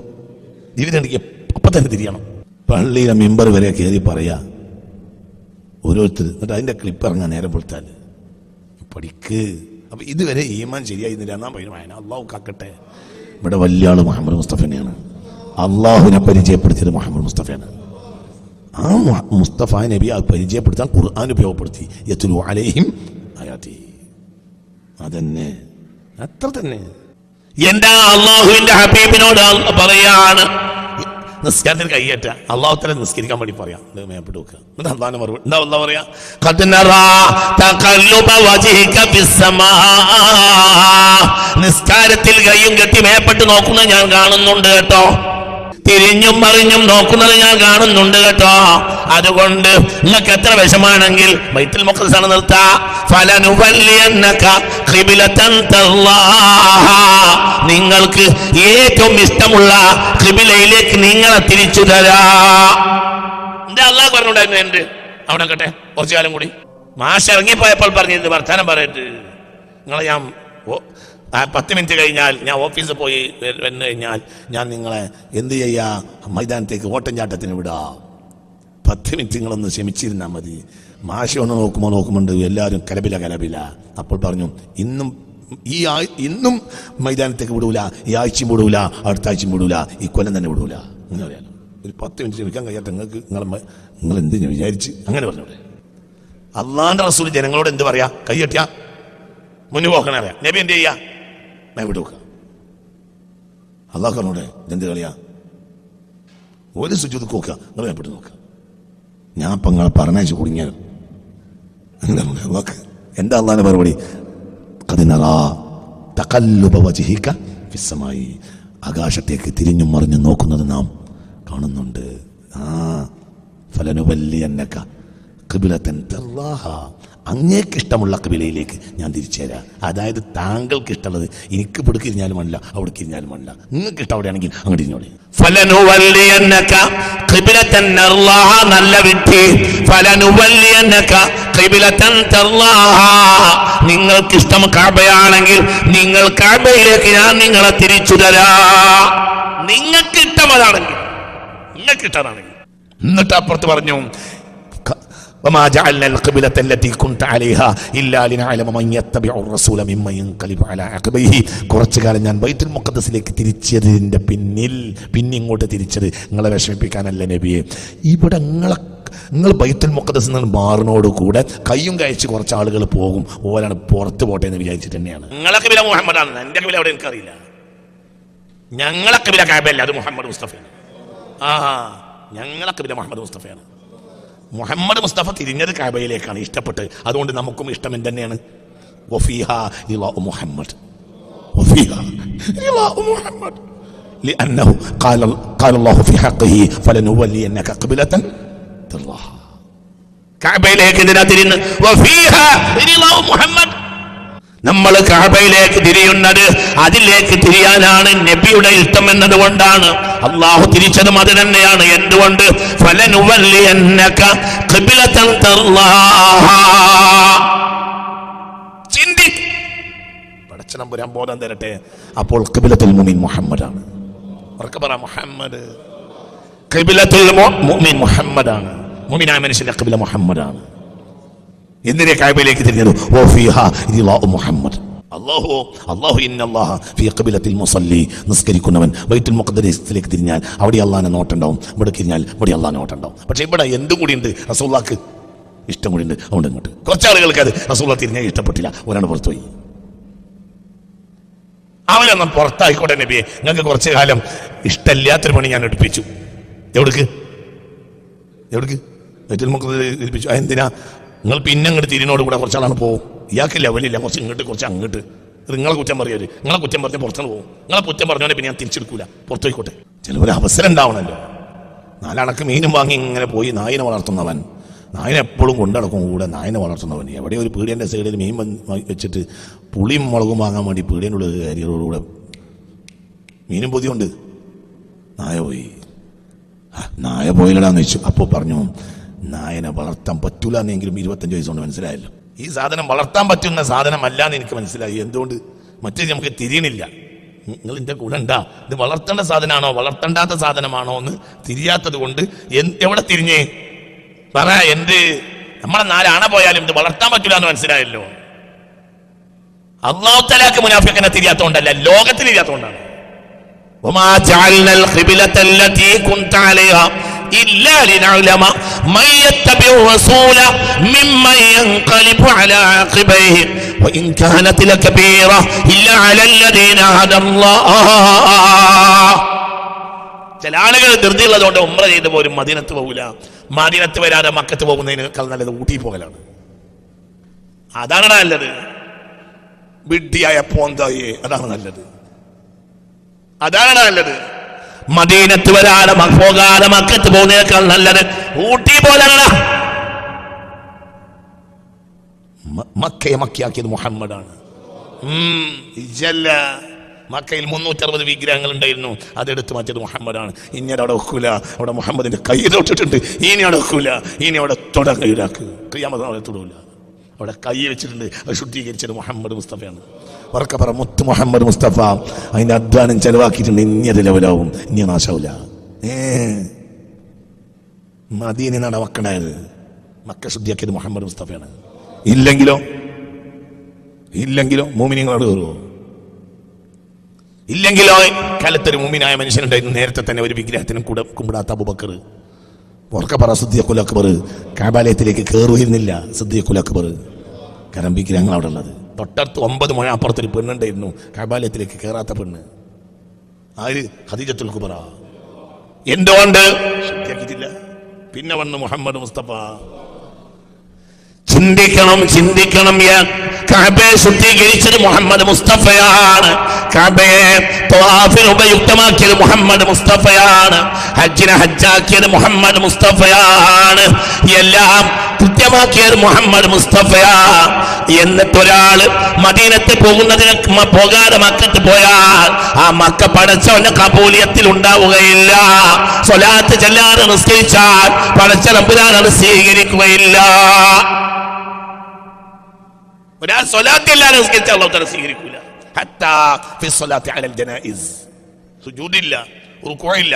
ജീവിതമുണ്ടെങ്കിൽ അപ്പം തന്നെ തിരിയണം. പള്ളിയിലെ മെമ്പർ വരെ കയറി പറയാ ഓരോരുത്തർ. എന്നിട്ട് അതിന്റെ ക്ലിപ്പ് ഇറങ്ങാൻ നേരം പൊളിത്താൽ പഠിക്ക്. അപ്പൊ ഇതുവരെ ഈമാൻ ശരിയായിരുന്നില്ല എന്നാ പറയുന്നത്. അള്ളാഹു കാക്കട്ടെ. ഇവിടെ വലിയ ആള് മുഹമ്മദ് മുസ്തഫനെയാണ്. അള്ളാഹുവിനെ പരിചയപ്പെടുത്തിയത് മുഹമ്മദ് മുസ്തഫയാണ്. ആ മുസ്തഫ നബി അത് പരിചയപ്പെടുത്താൻ ഖുർആൻ ഉപയോഗപ്പെടുത്തി. യത്ലു അലൈഹിം ആയാതി. അതന്നെ, അത്ര തന്നെ. എന്താ അള്ളാഹുവിന്റെ ഹബീബിനോട് പറയാണ് നിസ്കാരത്തിന് കയ്യേറ്റ. അള്ളാഹു തആല നിസ്കരിക്കാൻ വേണ്ടി പറയാം. മേപ്പെട്ട് വെക്കുക. എന്നിട്ട് അള്ളാഹിന്റെ മറുപടി എന്താ അള്ളാഹു പറയാ? ഖദ് നറാ തഖല്ലുബ വജ്ഹിക ഫിസ് സമാ. നിസ്കാരത്തിൽ കയ്യും കെട്ടി മേപ്പെട്ട് നോക്കുന്നത് ഞാൻ കാണുന്നുണ്ട് കേട്ടോ. തിരിഞ്ഞും മറിഞ്ഞും നോക്കുന്നത് ഞാൻ കാണുന്നുണ്ട് കേട്ടോ. അതുകൊണ്ട് നിങ്ങൾക്ക് എത്ര വിഷമാണെങ്കിൽ ബൈത്തുൽ മുഖദ്ദസാണ് നിർത്താ. ഫലനുവല്ലിയന്നക ഖിബ്ലതൻ തർലാഹ. നിങ്ങൾക്ക് ഏറ്റവും ഇഷ്ടമുള്ള ഖിബ്ലയിലേക്ക് നിങ്ങളെ തിരിച്ചു തരാ. എന്താ അല്ലാഹു പറഞ്ഞുണ്ടായിരുന്നു? എന്ത് അവിടെ കേട്ടെ കുറച്ചു കാലം കൂടി മാഷ് ഇറങ്ങിപ്പോയപ്പോൾ പറഞ്ഞത് വർത്താനം പറയട്ട് നിങ്ങളെ ഞാൻ ആ 10 മിനിറ്റ് കഴിഞ്ഞാൽ ഞാൻ ഓഫീസിൽ പോയി വന്നു കഴിഞ്ഞാൽ ഞാൻ നിങ്ങളെ എന്ത് ചെയ്യാ, മൈതാനത്തേക്ക് ഓട്ടം ചാട്ടത്തിന് വിടാം. 10 മിനിറ്റ് നിങ്ങളൊന്ന് ക്ഷമിച്ചിരുന്നാൽ മതി. മാഷി ഒന്ന് നോക്കുമ്പോണ്ട് എല്ലാവരും കലപില. അപ്പോൾ പറഞ്ഞു, ഇന്നും മൈതാനത്തേക്ക് വിടൂല, ഈ ആഴ്ചയും വിടൂല, അടുത്ത ആഴ്ചയും വിടൂല, ഈ കൊല്ലം തന്നെ വിടൂല. അങ്ങനെ പറയാം. ഒരു 10 മിനിറ്റ് ക്ഷമിക്കാൻ കഴിയാത്ത നിങ്ങൾ എന്തിനു വിചാരിച്ച് അങ്ങനെ പറഞ്ഞൂടെ? അള്ളാന്റെ റസൂൽ ജനങ്ങളോട് എന്ത് പറയാ? കൈയ്യട്ടിയാ മുന്നു പോക്കണേ അറിയാം. നബി എന്ത് ചെയ്യാ? വിട്ടുവെക്ക. അള്ളാഹ് പറഞ്ഞൂടെ എന്ത് കളിയാ? ഒരു സുജൂദ് നോക്കുക, നിങ്ങൾ വേപ്പെട്ട് നോക്കുക. ഞാൻ ഇപ്പം നിങ്ങളെ പറഞ്ഞയച്ച് കുടുങ്ങിയാലും എന്താ അള്ളാന്റെ മറുപടി? ആകാശത്തേക്ക് തിരിഞ്ഞും മറിഞ്ഞും നോക്കുന്നത് നാം കാണുന്നുണ്ട്. അങ്ങേക്കിഷ്ടമുള്ള കബിലയിലേക്ക് ഞാൻ തിരിച്ചുതരാം. അതായത് താങ്കൾക്ക് ഇഷ്ടമുള്ളത് എനിക്ക് ഇവിടെ തിരിഞ്ഞാലും വേണ്ട, അവിടെ തിരിഞ്ഞാലും വേണ്ട, നിങ്ങൾക്ക് ഇഷ്ടം അവിടെയാണെങ്കിൽ അങ്ങോട്ട് തിരിഞ്ഞോളി. നല്ല വിട്ടി നിങ്ങൾക്ക് ഇഷ്ടം കഅബയാണെങ്കിൽ നിങ്ങൾ കഅബയിലേക്ക് ഞാൻ നിങ്ങളെ തിരിച്ചു തരാ. നിങ്ങൾക്ക് ഇഷ്ടം അതാണെങ്കിൽ, നിങ്ങൾക്ക് ഇഷ്ടമാണെങ്കിൽ. എന്നിട്ട് അപ്പുറത്ത് പറഞ്ഞു, وما جعلنا القبلة التي كنت عليها إلا لنعلم من يتبع الرسول ممن ينقلب على عقبيه. കുറച്ചു കാലം ഞാൻ ബൈത്തുൽ മുഖദ്ദസിലേക്ക് തിരിച്ചതിന്റെ പിന്നെ ഇങ്ങോട്ട് തിരിച്ചത് നിങ്ങളെ വിഷമിപ്പിക്കാനല്ല നബിയെ. ഇവിടെ നിങ്ങൾ ബൈത്തുൽ മുഖദ്ദസിൽ നിന്ന് മാറിനോട് കൂടെ കയ്യും കഴിച്ച് കുറച്ച് ആളുകൾ പോകും, ഓലാണ് പുറത്ത് പോട്ടെ എന്ന് വിചാരിച്ചിട്ട് തന്നെയാണ്. നിങ്ങളെ കബില മുഹമ്മദാണ്, എന്റെ കബില അവിടെ എനിക്കറിയില്ല. ഞങ്ങളെ കബില കഅബയല്ല, അത് മുഹമ്മദ് മുസ്തഫയാണ്. ഞങ്ങളെ കബില മുഹമ്മദ് മുസ്തഫയാണ്. മുഹമ്മദ് മുസ്തഫ തിരിഞ്ഞത് കഅബയിലേക്കാണ്, ഇഷ്ടപ്പെട്ട്. അതുകൊണ്ട് നമുക്കും ഇഷ്ടം തന്നെയാണ്. വഫീഹാ ഇലാഹു മുഹമ്മദ്, വഫീഹാ ഇലാഹു മുഹമ്മദ് لأنه قال الله في حقه فلنولينك قبلة ترضاها. കഅബയിലേക്ക് തിരിയുന്ന വഫീഹാ ഇലാഹു മുഹമ്മദ്. നമ്മൾ കഅബയിലേക്ക് തിരിയുന്നത് അതിലേക്ക് തിരിയാനാണ് നബിയുടെ ഇഷ്ടം എന്നതുകൊണ്ടാണ്. അള്ളാഹു തിരിച്ചതും അത് തന്നെയാണ്. എന്തുകൊണ്ട്? ഫലനുവല്ലിയന്നക ഖിബ്ലതൻ തർളാഹാ. ചിന്തി, പടച്ചതമ്പുരാൻ ബോധം തരട്ടെ. അപ്പോൾ ഖിബ്ലത്തുൽ മുഅ്മിൻ മുഹമ്മദാണ്. പറ മുഹമ്മദ്. ഖിബ്ലത്തുൽ മുഅ്മിൻ മുഹമ്മദാണ്. മുഅ്മിനായ മനുഷ്യന്റെ ഖിബ്ല മുഹമ്മദാണ്. എന്തിനെ കഅബയിലേക്ക് തിരിഞ്ഞത്? വഫീഹാ ഇലാഹു മുഹമ്മദ്. അല്ലാഹു ഇന്നല്ലാഹ ഫീ ഖിബ്ലത്തിൽ മുസല്ലി. നിസ്കരിക്കുന്നവൻ ബൈത്തുൽ മുഖദ്ദസിലേക്ക് തിരിഞ്ഞാൽ അവിടെ അല്ലാഹുവിന്റെ നോട്ടുണ്ടാവും, ഇവിടെ തിരിഞ്ഞാൽ ഇവിടെ അല്ലാഹുവിന്റെ നോട്ടുണ്ടാവും. പക്ഷെ ഇവിടെ എന്തും കൂടി ഉണ്ട്, റസൂലുള്ളാഹിക്ക് ഇഷ്ടം കൂടി ഉണ്ട്. അതുകൊണ്ട് ഇങ്ങോട്ട് കുറച്ച് ആളുകൾക്ക് അത് റസൂലുള്ളാഹി തിരിഞ്ഞാൽ ഇഷ്ടപ്പെട്ടില്ല, ഒരാണ് പുറത്തുപോയി. അവനൊന്നും പുറത്തായിക്കോട്ടെ നബിയെ, നിങ്ങൾക്ക് കുറച്ചു കാലം ഇഷ്ടമില്ലാത്തൊരു പണി ഞാൻ എടുപ്പിച്ചു. എവിടേക്ക് ബൈത്തുൽ മുഖദ്ദസിൽ ഏൽപ്പിച്ചു. എന്തിനാ? നിങ്ങൾ പിന്നെ അങ്ങോട്ട് തിരിനോട് കൂടെ കുറച്ചാളാണ് പോകും. ഇയാൾക്ക് ലെവലില്ല, കുറച്ച് ഇങ്ങോട്ട് കുറച്ച് അങ്ങോട്ട്. നിങ്ങളെ കുറ്റം പറയരുത്. നിങ്ങളെ കുറ്റം പറഞ്ഞ് പുറത്തുനിന്ന് പോകും. നിങ്ങളെ കുറ്റം പറഞ്ഞോനെ പിന്നെ ഞാൻ തിരിച്ചെടുക്കൂല, പുറത്തു പോയിക്കോട്ടെ. ചിലവരെ അവസരം ഉണ്ടാവണമല്ലോ. 4 അണക്ക് മീനും വാങ്ങി ഇങ്ങനെ പോയി നായിനെ വളർത്തുന്നവൻ, നായനെ എപ്പോഴും കൊണ്ടടക്കും കൂടെ. നായനെ വളർത്തുന്നവൻ എവിടെ ഒരു പീടിയൻ്റെ സൈഡിൽ മീൻ വെച്ചിട്ട് പുളിയും മുളകും വാങ്ങാൻ വേണ്ടി പീടിയൻ്റെ ഉള്ളിൽ കയറിയതോടുകൂടെ മീനും പൊതിയുണ്ട്. നായ പോയില്ലടാന്ന് വെച്ചു. അപ്പോൾ പറഞ്ഞു, നായനെ വളർത്താൻ പറ്റൂല എന്നെങ്കിലും 25 വയസ്സുകൊണ്ട് മനസ്സിലായല്ലോ. ഈ സാധനം വളർത്താൻ പറ്റുന്ന സാധനമല്ല എന്ന് എനിക്ക് മനസ്സിലായി. എന്തുകൊണ്ട്? മറ്റേ നമുക്ക് തിരിയണില്ല. നിങ്ങൾ എൻ്റെ കൂടെ ഉണ്ടാ, ഇത് വളർത്തേണ്ട സാധനമാണോ വളർത്തേണ്ടാത്ത സാധനമാണോ എന്ന് തിരിയാത്തത് കൊണ്ട് എവിടെ തിരിഞ്ഞേ പറ. എന്ത് നമ്മളെ 4 അണ പോയാലും ഇത് വളർത്താൻ പറ്റൂല എന്ന് മനസ്സിലായല്ലോ. അല്ലാഹു തആലക്ക് മുനാഫിഖിനെ തിരിയാത്തോണ്ടല്ല, ലോകത്തിൽ തിരിയാത്തോണ്ടാണ്. وما جعلنا القبلة التي كنت عليها إلا لنعلم من يتبع الرسول ممن ينقلب على عقبيه وإن كانت لكبيرة إلا على الذين هدى الله. ചില ആളുകൾ ധൃതിയുള്ളതുകൊണ്ട് ഉംറ ചെയ്ത് പോലും മദീനത്ത് പോകില്ല. മദീനത്ത് വരാതെ മക്കത്ത് പോകുന്നതിനേക്കാൾ നല്ലത് ഊട്ടി പോകലാണ്. അതാണ് നല്ലത്. വിഡ്ഢിയായ പോന്തായേ, അതാണ് നല്ലത്. അതാണ് നല്ലത്. മദീനത്ത് വരാതെ പോകാതെ മക്കത്ത് പോകുന്നതിനേക്കാൾ നല്ലത് ഊട്ടി പോലാണ്. മക്കയെ മക്കയാക്കിയത് മുഹമ്മദാണ്. മക്കയിൽ 360 വിഗ്രഹങ്ങൾ ഉണ്ടായിരുന്നു, അതെടുത്ത് മാറ്റിയത് മുഹമ്മദാണ്. ഇനി അവിടെ വെക്കൂല, അവിടെ മുഹമ്മദിന്റെ കൈ തൊട്ടിട്ടുണ്ട്. ഇനി അവിടെ വെക്കൂല, ഇനി അവിടെ തൊടാൻ കൈയിലാക്ക്. അവിടെ തൊടൂല, അവിടെ കൈ വെച്ചിട്ടുണ്ട്. അത് ശുദ്ധീകരിച്ചത് മുഹമ്മദ് മുസ്തഫയാണ്. ഉറക്കെ പറ മുത്ത് മുഹമ്മദ് മുസ്തഫ. അതിന്റെ അധ്വാനം ചെലവാക്കിയിട്ടുണ്ട്. ഇനി അത് ലെവലാവും, ഇനി നാശാവൂല. മദീന നടവക്കണ്ടായത് മക്ക ശുദ്ധിയാക്കിയത് മുഹമ്മദ് മുസ്തഫയാണ്. ഇല്ലെങ്കിലോ മോമിനിങ്ങളോട് കയറുമോ? ഇല്ലെങ്കിലോ കാലത്തൊരു മുഅ്മിനായ മനുഷ്യനുണ്ടായിരുന്നു, നേരത്തെ തന്നെ ഒരു വിഗ്രഹത്തിനും കൂടെ കുമ്പിടാത്ത അബൂബക്കർ. ഉറക്കെ പറ സിദ്ദീഖുൽ അക്ബർ. കഅബാലയത്തിലേക്ക് കയറുന്നില്ല സിദ്ദീഖുൽ അക്ബർ. കാരണം വിഗ്രഹങ്ങൾ അവിടെ ഉള്ളത്. തൊട്ടടുത്ത് 9 മുഴ അപ്പുറത്തൊരു പെണ്ണുണ്ടായിരുന്നു കഅബാലയത്തിലേക്ക് കയറാത്ത പെണ്ണ്. ആര്? ഖദീജത്തുൽ കുബ്ര. എന്തുകൊണ്ട് ശുദ്ധിയാക്കിയിട്ടില്ല? പിന്നെ വന്ന് മുഹമ്മദ് മുസ്തഫ. ചിന്തിക്കണം. കഅബയെ ശുദ്ധീകരിച്ചത് മുഹമ്മദ് മുസ്തഫയാണ്. കഅബയെ തവാഫിന് ഉപയുക്തമാക്കിയത് മുഹമ്മദ് മുസ്തഫയാണ്. ഹജ്ജിനെ ഹജ്ജാക്കിയത് മുഹമ്മദ് മുസ്തഫയാണ്. എല്ലാം കൃത്യമാക്കിയത് മുഹമ്മദ് മുസ്തഫയാ. എന്നിട്ടൊരാള് മദീനത്ത് പോകാതെ മക്കത്ത് പോയാൽ ആ മക്ക പടച്ചവന്റെ കബൂലിയത്തിൽ ഉണ്ടാവുകയില്ല. സ്വലാത്ത് ചെല്ലാതെ നിസ്കരിച്ചാൽ പടച്ച റബ്ബുനാൻ അത് സ്വീകരിക്കുകയില്ല. ഒരാൾ സ്വലാത്ത് അല്ലാതെ നിസ്കരിച്ചാൽ അല്ലാഹു തആല സ്വീകരിക്കില്ല. ഹത്താ ഫി സ്വലാത്തി അലൽ ജനായിസ്. സുജൂദില്ല, റുകൂഇല്ല,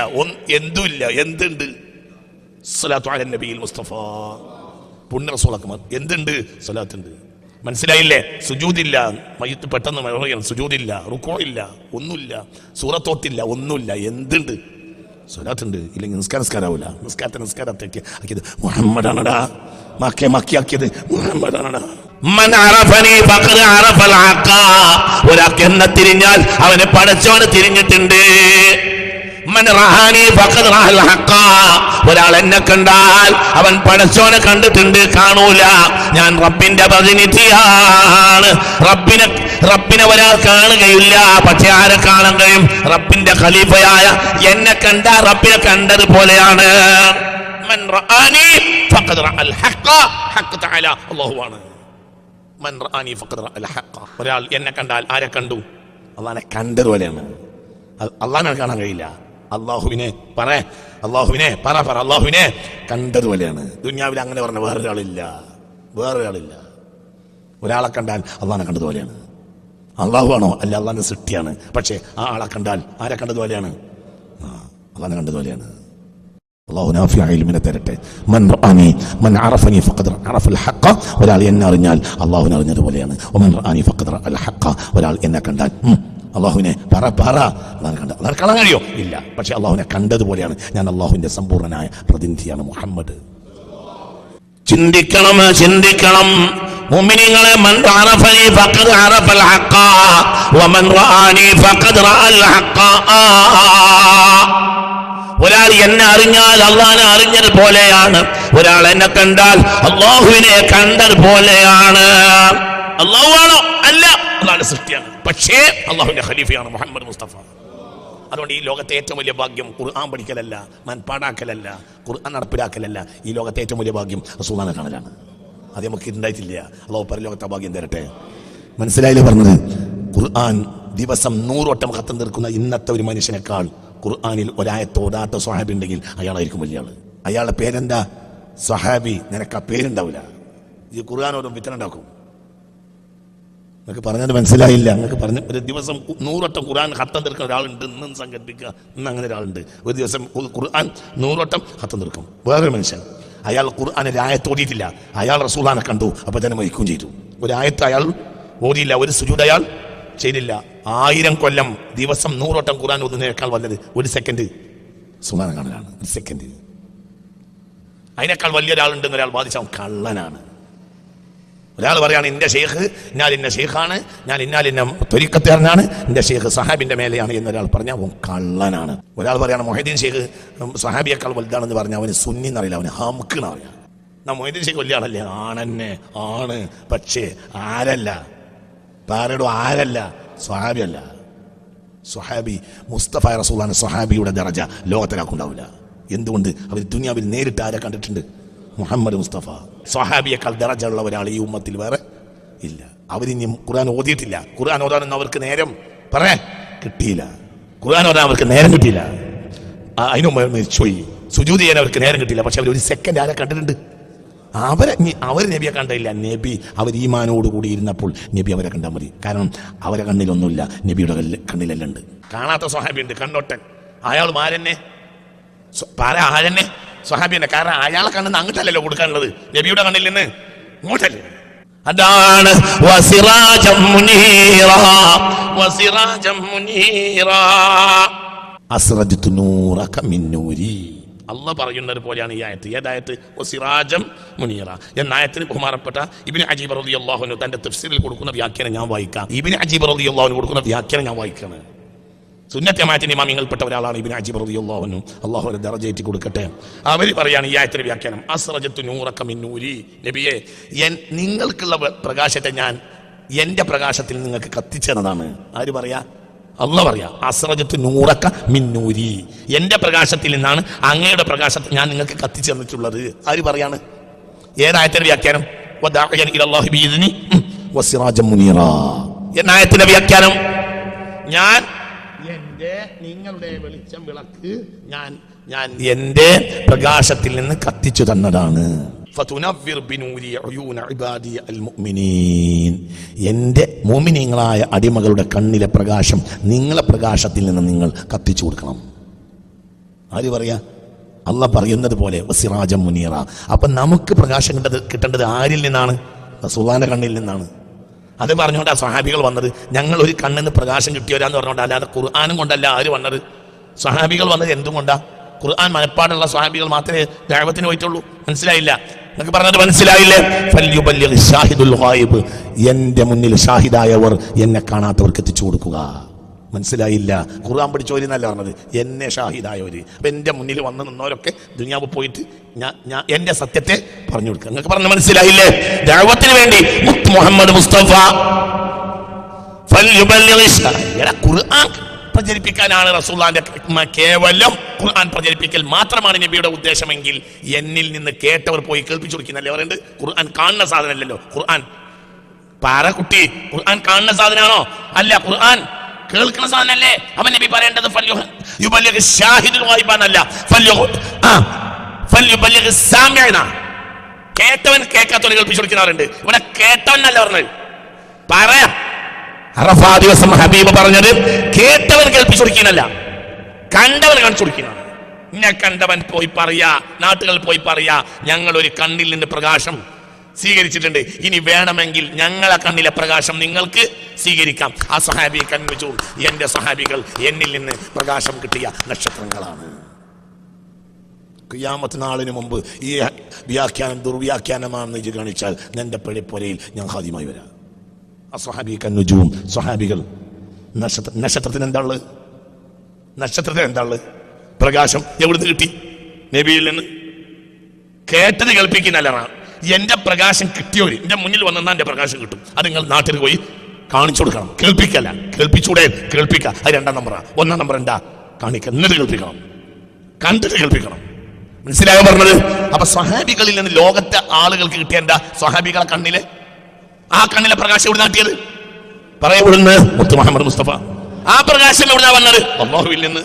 എന്തുമില്ല. എന്തുണ്ട്? സ്വലാത്തു അലൻ നബിയിൽ മുസ്തഫ പുണ്യ റസൂലക്മർ. എന്തുണ്ട്? സ്വലാത്തുണ്ട്. മനസ്സിലായില്ലേ? സുജൂദില്ല, മയ്യിത്ത് പെട്ടെന്ന് മറയാണ്. സുജൂദില്ല, റുകൂഇല്ല, ഒന്നുമില്ല, സൂറത്തോത്തില്ല, ഒന്നുമില്ല. എന്തുണ്ട്? സ്വലാത്തുണ്ട്. ഇല്ലെങ്കിൽ നിസ്കാരാവൂല. നിസ്കാരത്തേക്ക് ആക്കിയത് മുഹമ്മദാണടാ. മക്കിയാക്കിയത് മുഹമ്മദാണടാ. ഒരാൾക്ക് എന്നെ തിരിഞ്ഞാൽ അവനെ പടച്ചവന് തിരിഞ്ഞിട്ടുണ്ട്. ഒരാൾ എന്നെ കണ്ടാൽ അവൻ പടച്ചോനെ കണ്ടിട്ടുണ്ട്. കാണൂല, ഞാൻ റബ്ബിന്റെ പ്രതിനിധിയാണ്. റബ്ബിനെ ഒരാൾ കാണുകയില്ല, പക്ഷെ ആരെ കാണാൻ കഴിയും? റബ്ബിന്റെ ഖലീഫയായ എന്നെ കണ്ട റബ്ബിനെ കണ്ടതുപോലെയാണ്. ഒരാൾ എന്നെ കണ്ടാൽ ആരെ കണ്ടു? അള്ളാഹിനെ കണ്ടതുപോലെയാണ്. അള്ളാഹിനെ കാണാൻ കഴിയില്ല. അള്ളാഹുവിനെ പറ അള്ളാഹുവിനെ കണ്ടതുപോലെയാണ്. ദുനിയാവിൽ അങ്ങനെ പറഞ്ഞ വേറൊരാളില്ല. ഒരാളെ കണ്ടാൽ അള്ളാഹിനെ കണ്ടതുപോലെയാണ്. അള്ളാഹു ആണോ? അല്ല, അള്ളാഹിന്റെ സൃഷ്ടിയാണ്. പക്ഷേ ആ ആളെ കണ്ടാൽ ആരെ കണ്ടതുപോലെയാണ്? അള്ളാഹിനെ കണ്ടതുപോലെയാണ്. അള്ളാഹു നാഫിഅ ഇൽമിനെ തരട്ടെ. മൻ അറഫനി ഫഖദ് അറഫൽ ഹഖ. ഒരാൾ എന്നെ അറിഞ്ഞാൽ അള്ളാഹുവിനെ അറിഞ്ഞതുപോലെയാണ്. വമൻ റആനി ഫഖദ് റഅൽ ഹഖ. ഒരാൾ എന്നെ കണ്ടാൽ അള്ളാഹുവിനെ അള്ളാഹിനെ കാണാൻ കഴിയോ? ഇല്ല, പക്ഷെ അള്ളാഹുവിനെ കണ്ടതുപോലെയാണ്. ഞാൻ അള്ളാഹുവിന്റെ സമ്പൂർണനായ പ്രതിനിധിയാണ് മുഹമ്മദ്. ചിന്തിക്കണം മുഅ്മിനീങ്ങളെ. മൻ അറഫനി ഫഖദ് അറഫൽ ഹഖ വമൻ റആനി ഫഖദ് റഅൽ ഹഖ. ഒരാൾ എന്നെ അറിഞ്ഞാൽ അള്ളാഹിനെ അറിഞ്ഞതുപോലെയാണ്. ഒരാൾ എന്നെ കണ്ടാൽ അള്ളാഹുവിനെ കണ്ടതുപോലെയാണ്. അള്ളാഹു ആണോ? അല്ല, അള്ളാഹിന്റെ സൃഷ്ടിയാണ്. പക്ഷേ അള്ളാഹുവിന്റെ ഖലീഫയാണ് മുഹമ്മദ് മുസ്തഫ. അതുകൊണ്ട് ഈ ലോകത്തെ ഏറ്റവും വലിയ ഭാഗ്യം ഖുർആൻ പഠിക്കലല്ല, മനപ്പാടാക്കലല്ല, ഖുർആൻ നടപ്പിലാക്കലല്ല. ഈ ലോകത്തെ ഏറ്റവും വലിയ ഭാഗ്യം റസൂലിനെ കാണലാണ്. അത് നമുക്ക് ഉണ്ടായിട്ടില്ല. അള്ളാഹു പരലോകത്തെ ഭാഗ്യം തരട്ടെ. മനസ്സിലായില്ലേ പറഞ്ഞത്? ഖുർആൻ ദിവസം 100 വട്ടം ഖത്തം തീർക്കുന്ന ഇന്നത്തെ ഒരു മനുഷ്യനേക്കാൾ ഖുർആനിൽ ഒരായത്തോടാത്ത സ്വഹാബി ഉണ്ടെങ്കിൽ അയാളായിരിക്കും വലിയ ആള്. അയാളുടെ പേരെന്താ? സ്വഹാബി. നിനക്ക് ആ പേരുണ്ടാവില്ല. ഈ ഖുർആനോടും വിത്തന ഉണ്ടാക്കും. നിങ്ങൾക്ക് പറഞ്ഞത് മനസ്സിലായില്ല. നിങ്ങൾക്ക് പറഞ്ഞ ഒരു ദിവസം 100 വട്ടം ഖുർആൻ ഖത്തം തീർക്കുന്ന ഒരാളുണ്ട്. ഇന്നും സങ്കല്പിക്കുക, ഇന്ന് അങ്ങനെ ഒരാളുണ്ട്. ഒരു ദിവസം ഖുർആൻ 100 വട്ടം ഖത്തം തീർക്കും. വേറൊരു മനുഷ്യൻ, അയാൾ ഖുർആൻ ഒരു ആയത്ത് ഓതിയിട്ടില്ല. അയാൾ റസൂലിനെ കണ്ടു, അപ്പോൾ തന്നെ മരിക്കുകയും ചെയ്തു. ഒരു ആയത്ത് അയാൾ ഓതിയില്ല, ഒരു സുജൂദ് അയാൾ ചെയ്തില്ല. 1000 കൊല്ലം ദിവസം 100 വട്ടം ഖുർആൻ ഓതുന്നതിനേക്കാൾ വല്ലത് 1 സെക്കൻഡ് റസൂലിനെ കാണലാണ്. 1 സെക്കൻഡ്. അതിനേക്കാൾ വലിയൊരാളുണ്ടെന്ന് ഒരാൾ വാദിച്ചാൽ കള്ളനാണ്. ഒരാൾ പറയാണ് എൻ്റെ ഷെയ്ഖ് ഞാൻ ഇന്ന ഷെയ്ഖാണ്, ഞാൻ ഇന്ന ത്വരീഖത്തുകാരനാണ്, എൻ്റെ ഷെയ്ഖ് സഹാബിന്റെ മേലെയാണ് എന്നൊരാൾ പറഞ്ഞാൽ അവൻ കള്ളനാണ്. ഒരാൾ പറയാണ് മൊഹീദ്ദീൻ ഷെയ്ഖ് സഹാബിയേക്കാൾ വലുതാണെന്ന് പറഞ്ഞാൽ അവന് സുന്നി എന്നറിയില്ല, അവന് ഹംഖെന്ന് പറയാം. എന്നാ മൊഹീദ്ദീൻ ഷെയ്ഖ് വലിയ ആളല്ലേ? ആണ്. പക്ഷേ ആരല്ല, സ്വഹാബിയല്ല. സ്വഹാബി മുസ്തഫ റസൂലുള്ളാഹി സ്വഹാബിയുടെ ദറജ ലോകത്തിലാക്കുണ്ടാവില്ല. എന്തുകൊണ്ട്? അവർ ദുനിയാവിൽ നേരിട്ട് ആരെ കണ്ടിട്ടുണ്ട്? മുഹമ്മദ് മുസ്തഫ. സ്വഹാബിയേക്കാൾ ദറജ ഉള്ള ഒരാൾ ഈ ഉമ്മത്തിൽ വേറെ ഇല്ല. അവരിനി ഖുർആൻ ഓതിയിട്ടില്ല. ഖുർആൻ ഓതാനൊന്നും അവർക്ക് നേരം കിട്ടിയില്ല. ഖുർആൻ ഓതാൻ അവർക്ക് നേരം കിട്ടിയില്ല. അതിനും മരിച്ചുപോയി. സുജൂദ് ചെയ്യാൻ അവർക്ക് നേരം കിട്ടിയില്ല. പക്ഷെ അവർ 1 സെക്കൻഡ് ആരെ കണ്ടിട്ടുണ്ട്? അവർ നബിയെ കണ്ടില്ല. നബി അവർ ഈമാനോട് കൂടി ഇരുന്നപ്പോൾ നബി അവരെ കണ്ടാൽ മതി. കാരണം അവരെ കണ്ണിലൊന്നുമില്ല, നബിയുടെ കണ്ണിലെല്ലാം ഉണ്ട്. കാണാത്ത സ്വഹാബിയുണ്ട്, കണ്ണോട്ടൻ. അയാൾ ആരെന്നെ സ്വഹാബി തന്നെ. കാരണം അയാളെ കണ്ണിന്ന് അങ്ങോട്ടല്ലല്ലോ കൊടുക്കാനുള്ളത്, നബിയുടെ കണ്ണിൽ നിന്ന് ഇങ്ങോട്ടല്ലേ. അതാണ് വസിറാജം മുനീറാ, വസിറാജം മുനീറാ അസ്റജ്തു നൂറക മിൻ നൂരി. അള്ളാഹ് പറയുന്നത് പോലെയാണ് ഈ ആയത്ത്. ഏതായത്ത്? വസിറാജം മുനീറ എന്ന ആയത്തിന് ബഹുമാനപ്പെട്ട ഇബ്നു അജീബ് റളിയല്ലാഹു അൻഹു തന്റെ തഫ്സീറിൽ കൊടുക്കുന്ന വ്യാഖ്യാനം ഞാൻ വായിക്കാം. ഇബ്നു അജീബ് റളിയല്ലാഹു അൻഹു കൊടുക്കുന്ന വ്യാഖ്യാനം ഞാൻ വായിക്കാണ്. സുന്നത്ത് ജമാഅത്തിന്റെ ഇമാമിങ്ങൾപ്പെട്ട ഒരാളാണ് ഇബ്നു അജീബ് റളിയല്ലാഹു അൻഹു. അല്ലാഹു അവരെ ദറജയേറ്റി കൊടുക്കട്ടെ. അവർ പറയാണ് ഈ ആയത്തിന്റെ വ്യാഖ്യാനം, അസ്റജത്തു നൂറക മിൻ നൂരി. നബിയെ, നിങ്ങൾക്കുള്ള പ്രകാശത്തെ ഞാൻ എന്റെ പ്രകാശത്തിൽ നിങ്ങൾക്ക് കത്തിച്ചതാണ്. ആര് പറയാ? അല്ലാഹു പറയാ. അസ്റജത്തു നൂറക മിൻ നൂരി, എന്റെ പ്രകാശത്തിൽ നിന്നാണ് അങ്ങയുടെ പ്രകാശത്തെ ഞാൻ നിങ്ങൾക്ക് കത്തിച്ചു തന്നിട്ടുള്ളത്. ആര് പറയാണ്? ഏതായത്തിന്റെ വ്യാഖ്യാനം? വദാഇയൻ ഇലല്ലാഹി ബിഇദ്നി വസിറാജം മുനീറ എന്ന ആയത്തിന്റെ വ്യാഖ്യാനം, ഞാൻ നിങ്ങളുടെ വെളിച്ചം വിളക്ക് ഞാൻ എന്റെ പ്രകാശത്തിൽ നിന്ന് കത്തിച്ചു തന്നതാണ്. എന്റെ മുഅ്മിനീങ്ങളായ അടിമകളുടെ കണ്ണിലെ പ്രകാശം നിങ്ങളെ പ്രകാശത്തിൽ നിന്ന് നിങ്ങൾ കത്തിച്ചു കൊടുക്കണം. ആര് പറയാ? അല്ലാഹ് പറയുന്നത് പോലെ വസിറാജം മുനീറ. അപ്പൊ നമുക്ക് പ്രകാശം കിട്ടേണ്ടത് ആരിൽ നിന്നാണ്? റസൂലുള്ളാഹിന്റെ കണ്ണിൽ നിന്നാണ്. അത് പറഞ്ഞുകൊണ്ടാ സ്വഹാബികൾ വന്നത്. ഞങ്ങൾ ഒരു കണ്ണിന് പ്രകാശം കിട്ടിയവരാന്ന് പറഞ്ഞുകൊണ്ട്, അല്ലാതെ ഖുർആാനും കൊണ്ടല്ല ആര് വന്നത്. സ്വഹാബികൾ വന്നത് എന്തും കൊണ്ടാ? ഖുർആൻ മനപ്പാടുള്ള സ്വഹാബികൾ മാത്രമേ ദഅവത്തിന് പോയിട്ടുള്ളൂ. മനസ്സിലായില്ല? നിങ്ങൾക്ക് പറഞ്ഞത് മനസ്സിലായില്ലേ? ഫൽയുബല്ലിഗ് ഷാഹിദുൽ ഗായിബ്, എന്റെ മുന്നിൽ ഷാഹിദായവർ എന്നെ കാണാത്തവർക്ക് എത്തിച്ചു കൊടുക്കുക. മനസ്സിലായില്ല? ഖുർആൻ പഠിച്ചവരെന്നല്ല പറഞ്ഞത്, എന്നെ ഷാഹിദായവര്. അപ്പൊ എന്റെ മുന്നിൽ വന്ന് നിന്നവരൊക്കെ ദുനിയാവ് പോയിട്ട് ഞാൻ എന്റെ സത്യത്തെ പറഞ്ഞു കൊടുക്കുക. നിങ്ങൾക്ക് പറഞ്ഞ മനസ്സിലായില്ലേ? ദഅവത്തിന് വേണ്ടി മുഹമ്മദ് മുസ്തഫ ഖുർആൻ പ്രചരിപ്പിക്കാനാണ് റസൂലുള്ളാഹിന്റെ കേവലം ഖുർആൻ പ്രചരിപ്പിക്കൽ മാത്രമാണ് നബിയുടെ ഉദ്ദേശമെങ്കിൽ എന്നിൽ നിന്ന് കേട്ടവർ പോയി കേൾപ്പിച്ചു കൊടുക്കുന്നല്ലേ പറയുന്നത്. ഖുർആൻ കാണുന്ന സാധനമല്ലല്ലോ. ഖുർആൻ പാറക്കുട്ടി ഖുർആൻ കാണുന്ന സാധനമാണോ? അല്ല, ഖുർആൻ കേൾക്കുന്ന സാധനല്ലേ. അവൻ നബി പറയേണ്ടത് കേട്ടവൻ കേൾക്കാത്തവന് കേൾപ്പിച്ചു കൊടുക്കുന്നവരുണ്ട്. ഇവിടെ കേട്ടവനല്ല പറഞ്ഞത്, പറയാ. അറഫാ ദിവസം ഹബീബ് പറഞ്ഞത് കേട്ടവൻ കേൾപ്പിച്ചു കൊടുക്കുന്നല്ല, കണ്ടവൻ കാണിച്ചു കൊടുക്കുന്നതാണ്. ഇന്നെ കണ്ടവൻ പോയി പറയാ, നാട്ടുകളിൽ പോയി പറയാ, ഞങ്ങൾ ഒരു കണ്ണിൽ നിന്ന് പ്രകാശം സ്വീകരിച്ചിട്ടുണ്ട്, ഇനി വേണമെങ്കിൽ ഞങ്ങളെ കണ്ണിലെ പ്രകാശം നിങ്ങൾക്ക് സ്വീകരിക്കാം. ആ സഹാബിയെ കൺവിച്ചു, എന്റെ സഹാബികൾ എന്നിൽ നിന്ന് പ്രകാശം കിട്ടിയ നക്ഷത്രങ്ങളാണ്. ഖിയാമത്ത് നാളിന് മുമ്പ് ഈ വ്യാഖ്യാനം ദുർവ്യാഖ്യാനമാണെന്ന് കാണിച്ചാൽ നിന്റെ പടിപ്പുരയിൽ ഞാൻ ഹാദിമായി വരാം. ആ സ്വഹാബി കന്നുജൂം, സ്വഹാബികൾ. നക്ഷത്രത്തിന് എന്താ ഉള്ളത്? നക്ഷത്രത്തിന് എന്താ ഉള്ളത്? പ്രകാശം എവിടുന്ന് കിട്ടി? നബിയിൽ നിന്ന്. കേട്ടത് കേൾപ്പിക്കുന്നല്ല. എന്റെ പ്രകാശം കിട്ടിയവര് എന്റെ മുന്നിൽ വന്നാൽ എന്റെ പ്രകാശം കിട്ടും. അത് നിങ്ങൾ നാട്ടിൽ പോയി കാണിച്ചു കൊടുക്കണം. കേൾപ്പിക്കല്ല, കേൾപ്പിച്ചൂടെ? കേൾപ്പിക്ക. അത് 2ാം നമ്പറാ. 1ാം നമ്പർ എന്താ? കാണിക്ക, എന്നിട്ട് കേൾപ്പിക്കണം, കണ്ടിട്ട് കേൾപ്പിക്കണം. മനസ്സിലായോ പറഞ്ഞത്? അപ്പൊ സ്വഹാബികളിൽ നിന്ന് ലോകത്തെ ആളുകൾക്ക് കിട്ടിയ എന്താ? സ്വഹാബികളെ കണ്ണിലെ ആ കണ്ണിലെ പ്രകാശം എവിടെ നാട്ടിയത്? പറയപ്പെടുന്നത് മുത്ത് മുഹമ്മദ് മുസ്തഫ. ആ പ്രകാശം എവിടുന്നാ വന്നത്? അല്ലാഹുവിൽ നിന്ന്.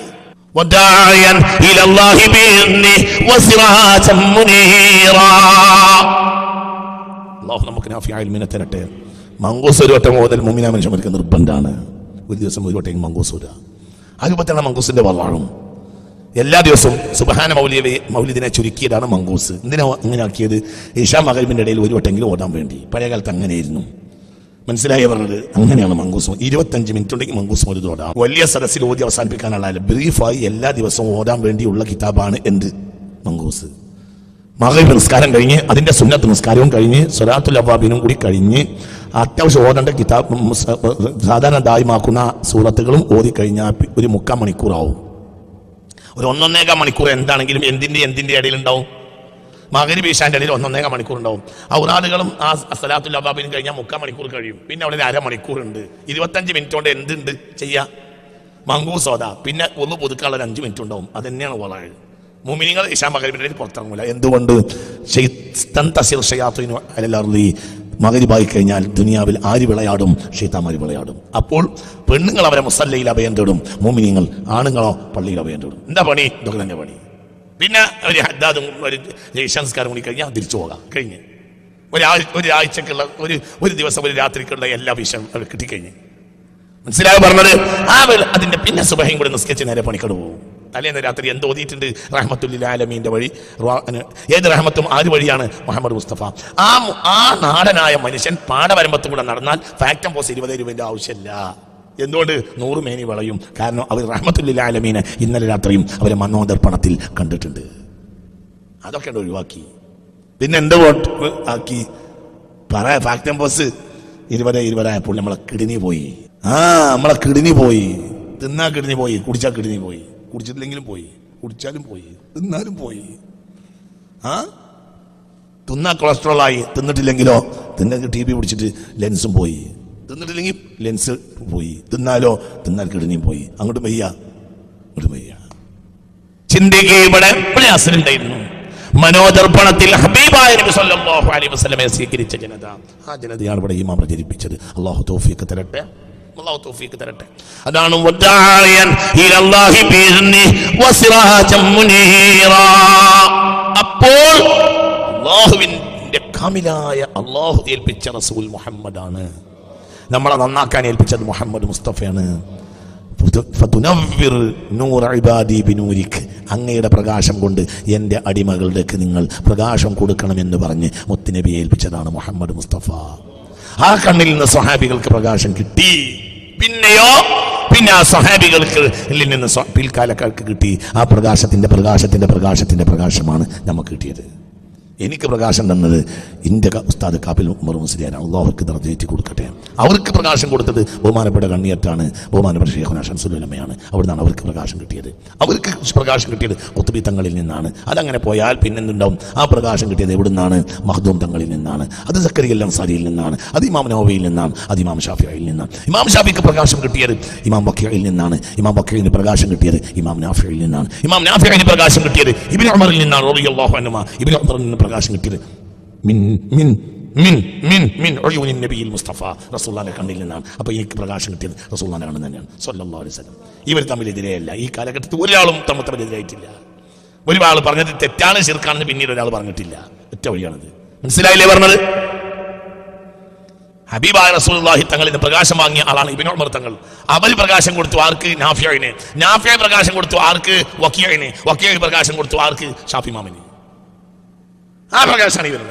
അല്ലാഹു നമുക്ക് നാഫിയായ ഇൽമിനെ തരട്ടെ. മങ്കൂസ് ഒരു വട്ടം മുതൽ മുഅ്മിനായ മനുഷ്യന്മാർക്ക് നിർബന്ധമാണ്. ഒരു ദിവസം ഒരു വട്ടം മങ്കൂസ് വരിക. അതുപോലെ മങ്കൂസിന്റെ വള്ളാളും എല്ലാ ദിവസവും സുബ്ഹാന മൗലിദിനെ ചുരുക്കിയതാണ് മങ്കൂസ്. എന്തിനാ അങ്ങനെ ആക്കിയത്? ഇശാ മഗ്‌രിബിന്റെ ഇടയിൽ ഒരു വട്ടെങ്കിലും ഓടാൻ വേണ്ടി. പഴയ കാലത്ത് അങ്ങനെയായിരുന്നു. മനസ്സിലായി പറഞ്ഞത്? അങ്ങനെയാണ് മങ്കൂസ്. 25 മിനിറ്റ് ഉണ്ടെങ്കിൽ മങ്കൂസ് മൗലിദ് ഓടാം. വലിയ സദസ്സിൽ ഓതി അവസാനിപ്പിക്കാനുള്ള ബ്രീഫായി എല്ലാ ദിവസവും ഓടാൻ വേണ്ടിയുള്ള കിതാബാണ് എന്ത്? മങ്കൂസ്. മഗ്‌രിബ് നിസ്കാരം കഴിഞ്ഞ് അതിന്റെ സുന്നത്ത് നിസ്കാരവും കഴിഞ്ഞ് സ്വലാത്തുൽ അവ്വാബിനും കൂടി കഴിഞ്ഞ് അത്യാവശ്യം ഓടേണ്ട കിതാബ് സാധാരണ ദായിമാക്കുന്ന സൂറത്തുകളും ഓതി കഴിഞ്ഞാൽ ഒരു 3/4 മണിക്കൂറാവും. ഒരു 1.5 മണിക്കൂർ എന്താണെങ്കിലും എന്തിന്റെ ഇടയിൽ ഉണ്ടാവും? മഗ്‌രിബ് ഇശാന്റെ ഇടയിൽ 1.5 മണിക്കൂർ ഉണ്ടാവും. ഔറാദുകളും ആ സ്വലാത്തുൽ അവ്വാബിനും കഴിഞ്ഞാൽ 3/4 മണിക്കൂർ കഴിയും. പിന്നെ അവിടെ 1/2 മണിക്കൂറുണ്ട്. 25 മിനിറ്റ് കൊണ്ട് എന്തുണ്ട് ചെയ്യാ? മങ്കൂസ് ഓതാ. പിന്നെ ഒന്ന് പുതുക്കാനുള്ള 5 മിനിറ്റ് ഉണ്ടാവും. അത് തന്നെയാണ് വളരെ. മുഅ്മിനീങ്ങൾ ഇശാ മഗ്‌രിബിന്റെ ഇടയിൽ പുറത്തിറങ്ങില്ല. എന്തുകൊണ്ട്? മഗ്‌രിബായി കഴിഞ്ഞാൽ ദുനിയാവിൽ ആര് വിളയാടും? ശൈത്താന്മാർ വിളയാടും. അപ്പോൾ പെണ്ണുങ്ങൾ അവരെ മുസല്ലയിൽ അഭയം തേടും, മുഅ്മിനീങ്ങൾ ആണുങ്ങളോ പള്ളിയിൽ അഭയം തേടും. എന്താ പണി? ഇതൊക്കെ തന്നെ പണി. പിന്നെ ഒരു ഹദ്ദാദും ഒരു സംസ്കാരം കൂടി കഴിഞ്ഞാൽ തിരിച്ചു പോകാം. കഴിഞ്ഞ് ഒരാഴ്ചക്കുള്ള ഒരു ദിവസം ഒരു രാത്രിക്കുള്ള എല്ലാ വിഷയം അവർ കിട്ടിക്കഴിഞ്ഞ്. മനസ്സിലായി പറഞ്ഞത്? അതിന്റെ പിന്നെ സുബഹയും കൂടെ നിസ്കരിച്ച് നേരെ പണിക്കട് പോകും. തലേന്ന് രാത്രി എന്ത് ഓതിയിട്ടുണ്ട്? റഹ്മത്തുൽ ആലമീന്റെ വഴി. ഏത് റഹ്മത്തും ആര് വഴിയാണ്? മുഹമ്മദ് മുസ്തഫ. ആ നാടനായ മനുഷ്യൻ പാടവരമ്പത്തും കൂടെ നടന്നാൽ ഫാക്ടം പോസ് 20 രൂപയുടെ ആവശ്യമില്ല. എന്തുകൊണ്ട്? 100 മേനി വളയും. കാരണം അവർ റഹ്മത്തുൽ ആലമീനെ ഇന്നലെ രാത്രിയും അവരെ മനോദർപ്പണത്തിൽ കണ്ടിട്ടുണ്ട്. അതൊക്കെ ഒഴിവാക്കി. പിന്നെ എന്ത് വോട്ട് ആക്കി? ഫാക്ടം പോസ് 20 ആയപ്പോൾ നമ്മളെ കിഡ്നി പോയി. നമ്മളെ കിഡ്നി പോയി. തിന്നാ കിഡ്നി പോയി, കുടിച്ചാൽ കിഡ്നി പോയി. കുടിച്ചിട്ടില്ലെങ്കിലും പോയി, കുടിച്ചാലും പോയി, തിന്നാലും പോയി. തിന്നാ കൊളസ്ട്രോൾ ആയി. തിന്നിട്ടില്ലെങ്കിലോ? TB പിടിച്ചിട്ട് ലെൻസും പോയി. തിന്നിട്ടില്ലെങ്കിൽ ലെൻസ് പോയി. തിന്നാൽ കിഡ്നിയും പോയി. അങ്ങോട്ടും വയ്യ, ഇങ്ങോട്ടും വയ്യ. ചിന്തിക്കുക. ഇവിടെ പ്രയാസമുണ്ടായിരുന്നു. മനോദർപ്പണത്തിൽ ഹബീബായ നബി സല്ലല്ലാഹു അലൈഹി വസല്ലമയെ സ്വീകരിച്ച ജനത, ആ ജനതയാണ് ഇവിടെ ഇമാം പ്രചരിപ്പിച്ചത്. അല്ലാഹു തൗഫീഖ് തരട്ടെ, അല്ലാഹു തൗഫീഖ് തരട്ടെ. അതാണ് വദാഇയൻ ഇലല്ലാഹി ബിഇذنി വസിറാജൻ മുനീറാ. അപ്പോൾ അല്ലാഹുവിന്റെ കാമിലായ അല്ലാഹു ഏൽപ്പിച്ച റസൂൽ മുഹമ്മദാണ്. നമ്മളെ നന്നാക്കാൻ ഏൽപ്പിച്ചത് മുഹമ്മദ് മുസ്തഫയാണ്. അങ്ങയുടെ പ്രകാശം കൊണ്ട് എൻ്റെ അടിമകളുടെക്ക് നിങ്ങൾ പ്രകാശം കൊടുക്കണമെന്ന് പറഞ്ഞ് മുത്തുനബിയെ ഏൽപ്പിച്ചതാണ് മുഹമ്മദ് മുസ്തഫ. ആ കണ്ണിൽ നിന്ന് സ്വഹാബികൾക്ക് പ്രകാശം കിട്ടി. പിന്നെയോ ആ സ്വഹാബികൾക്ക് നിന്ന് പിൽക്കാലക്കാർക്ക് കിട്ടി. ആ പ്രകാശത്തിന്റെ പ്രകാശമാണ് നമുക്ക് കിട്ടിയത്. എനിക്ക് പ്രകാശം തന്നത് എൻ്റെ ഉസ്താദ് കാപ്പിൽ ഉമർ മുസ്ലിയാരാണ്. അള്ളാഹു അവർക്ക് ദർജയേറ്റി കൊടുക്കട്ടെ. അവർക്ക് പ്രകാശം കൊടുത്തത് ബഹുമാനപ്പെട്ട കണ്ണിയറ്റാണ്, ബഹുമാനപ്പെട്ട ശൈഖുനാ ശംസുൽ ഉലമയാണ്. അവിടുന്നാണ് അവർക്ക് പ്രകാശം കിട്ടിയത്. അവർക്ക് പ്രകാശം കിട്ടിയത് ഖുത്ബി തങ്ങളിൽ നിന്നാണ്. അതങ്ങനെ പോയാൽ പിന്നെന്തുണ്ടാവും? ആ പ്രകാശം കിട്ടിയത് എവിടുന്നാണ്? മഖ്ദൂം തങ്ങളിൽ നിന്നാണ്. അത് സക്കരിയ അൻസാരിയിൽ നിന്നാണ്. അത് ഇമാം നവവിയിൽ നിന്നാണ്. അത് ഇമാം ഷാഫിഈയിൽ നിന്നാണ്. ഇമാം ഷാഫിക്ക് പ്രകാശം കിട്ടിയത് ഇമാം വക്കീഇൽ നിന്നാണ്. ഇമാം വക്കീലിന് പ്രകാശം കിട്ടിയത് ഇമാം നാഫിഈൽ നിന്നാണ്. ഇമാം നാഫിഈന് പ്രകാശം കിട്ടിയത് ഇബ്നു ഉമറിൽ നിന്നാണ് റളിയല്ലാഹു അൻഹുമാ. ഇബ്നു ഉമറിന് പ്രകാശം കിട്ടിയത് ഉയൂനിൻ നബിയിൽ മുസ്തഫ, റസൂലുള്ളാഹിന്റെ കണ്ണിൽ നിന്നാണ്. അപ്പോൾ എനിക്ക് പ്രകാശം കിട്ടിയത് റസൂലുള്ളാഹിന്റെ കണ്ണിൽ തന്നെയാണ് സ്വല്ലല്ലാഹു അലൈഹി വസല്ലം. ഇവർ തമ്മിലെതിരെയല്ല. ഈ കാലഘട്ടത്തിൽ ഒരാളും തമ്മിലെതിരായിട്ടില്ല. ഒരാൾ പറഞ്ഞത് തെറ്റാണ്, ശിർക്കാണെന്ന് പിന്നീട് ഒരാൾ പറഞ്ഞിട്ടില്ല. ഒറ്റ വഴിയാണത്. മനസ്സിലായില്ലേ പറഞ്ഞത്? ഹബീബായ റസൂലുള്ളാഹി തങ്ങളിൽ നിന്ന് പ്രകാശം വാങ്ങിയ ആളാണ് ഇബ്നു ഉമർ തങ്ങൾ. അവർ പ്രകാശം കൊടുത്തു ആർക്ക്? നാഫിഈന്. നാഫിഈ പ്രകാശം കൊടുത്തു ആർക്ക്? വക്കീഇന്. വക്കീഇ പ്രകാശം കൊടുത്തു ആർക്ക്? ഷാഫി ഇമാമിന്. ആ പ്രകാശമാണ് ഇവർ.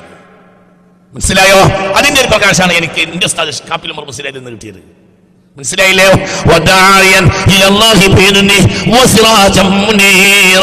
മനസ്സിലായോ? അതിന്റെ ഒരു പ്രകാശമാണ് എനിക്ക് എന്റെ ഉസ്താദ് കാപ്പിൽ ഉമർ മുസ്ലിയാരിൽ നിന്ന് കിട്ടിയത്. മനസ്സിലായില്ലയോ? വദാഇയൻ ഇലല്ലാഹി ബിഇذنി വസിറാജൻ മുനീറ.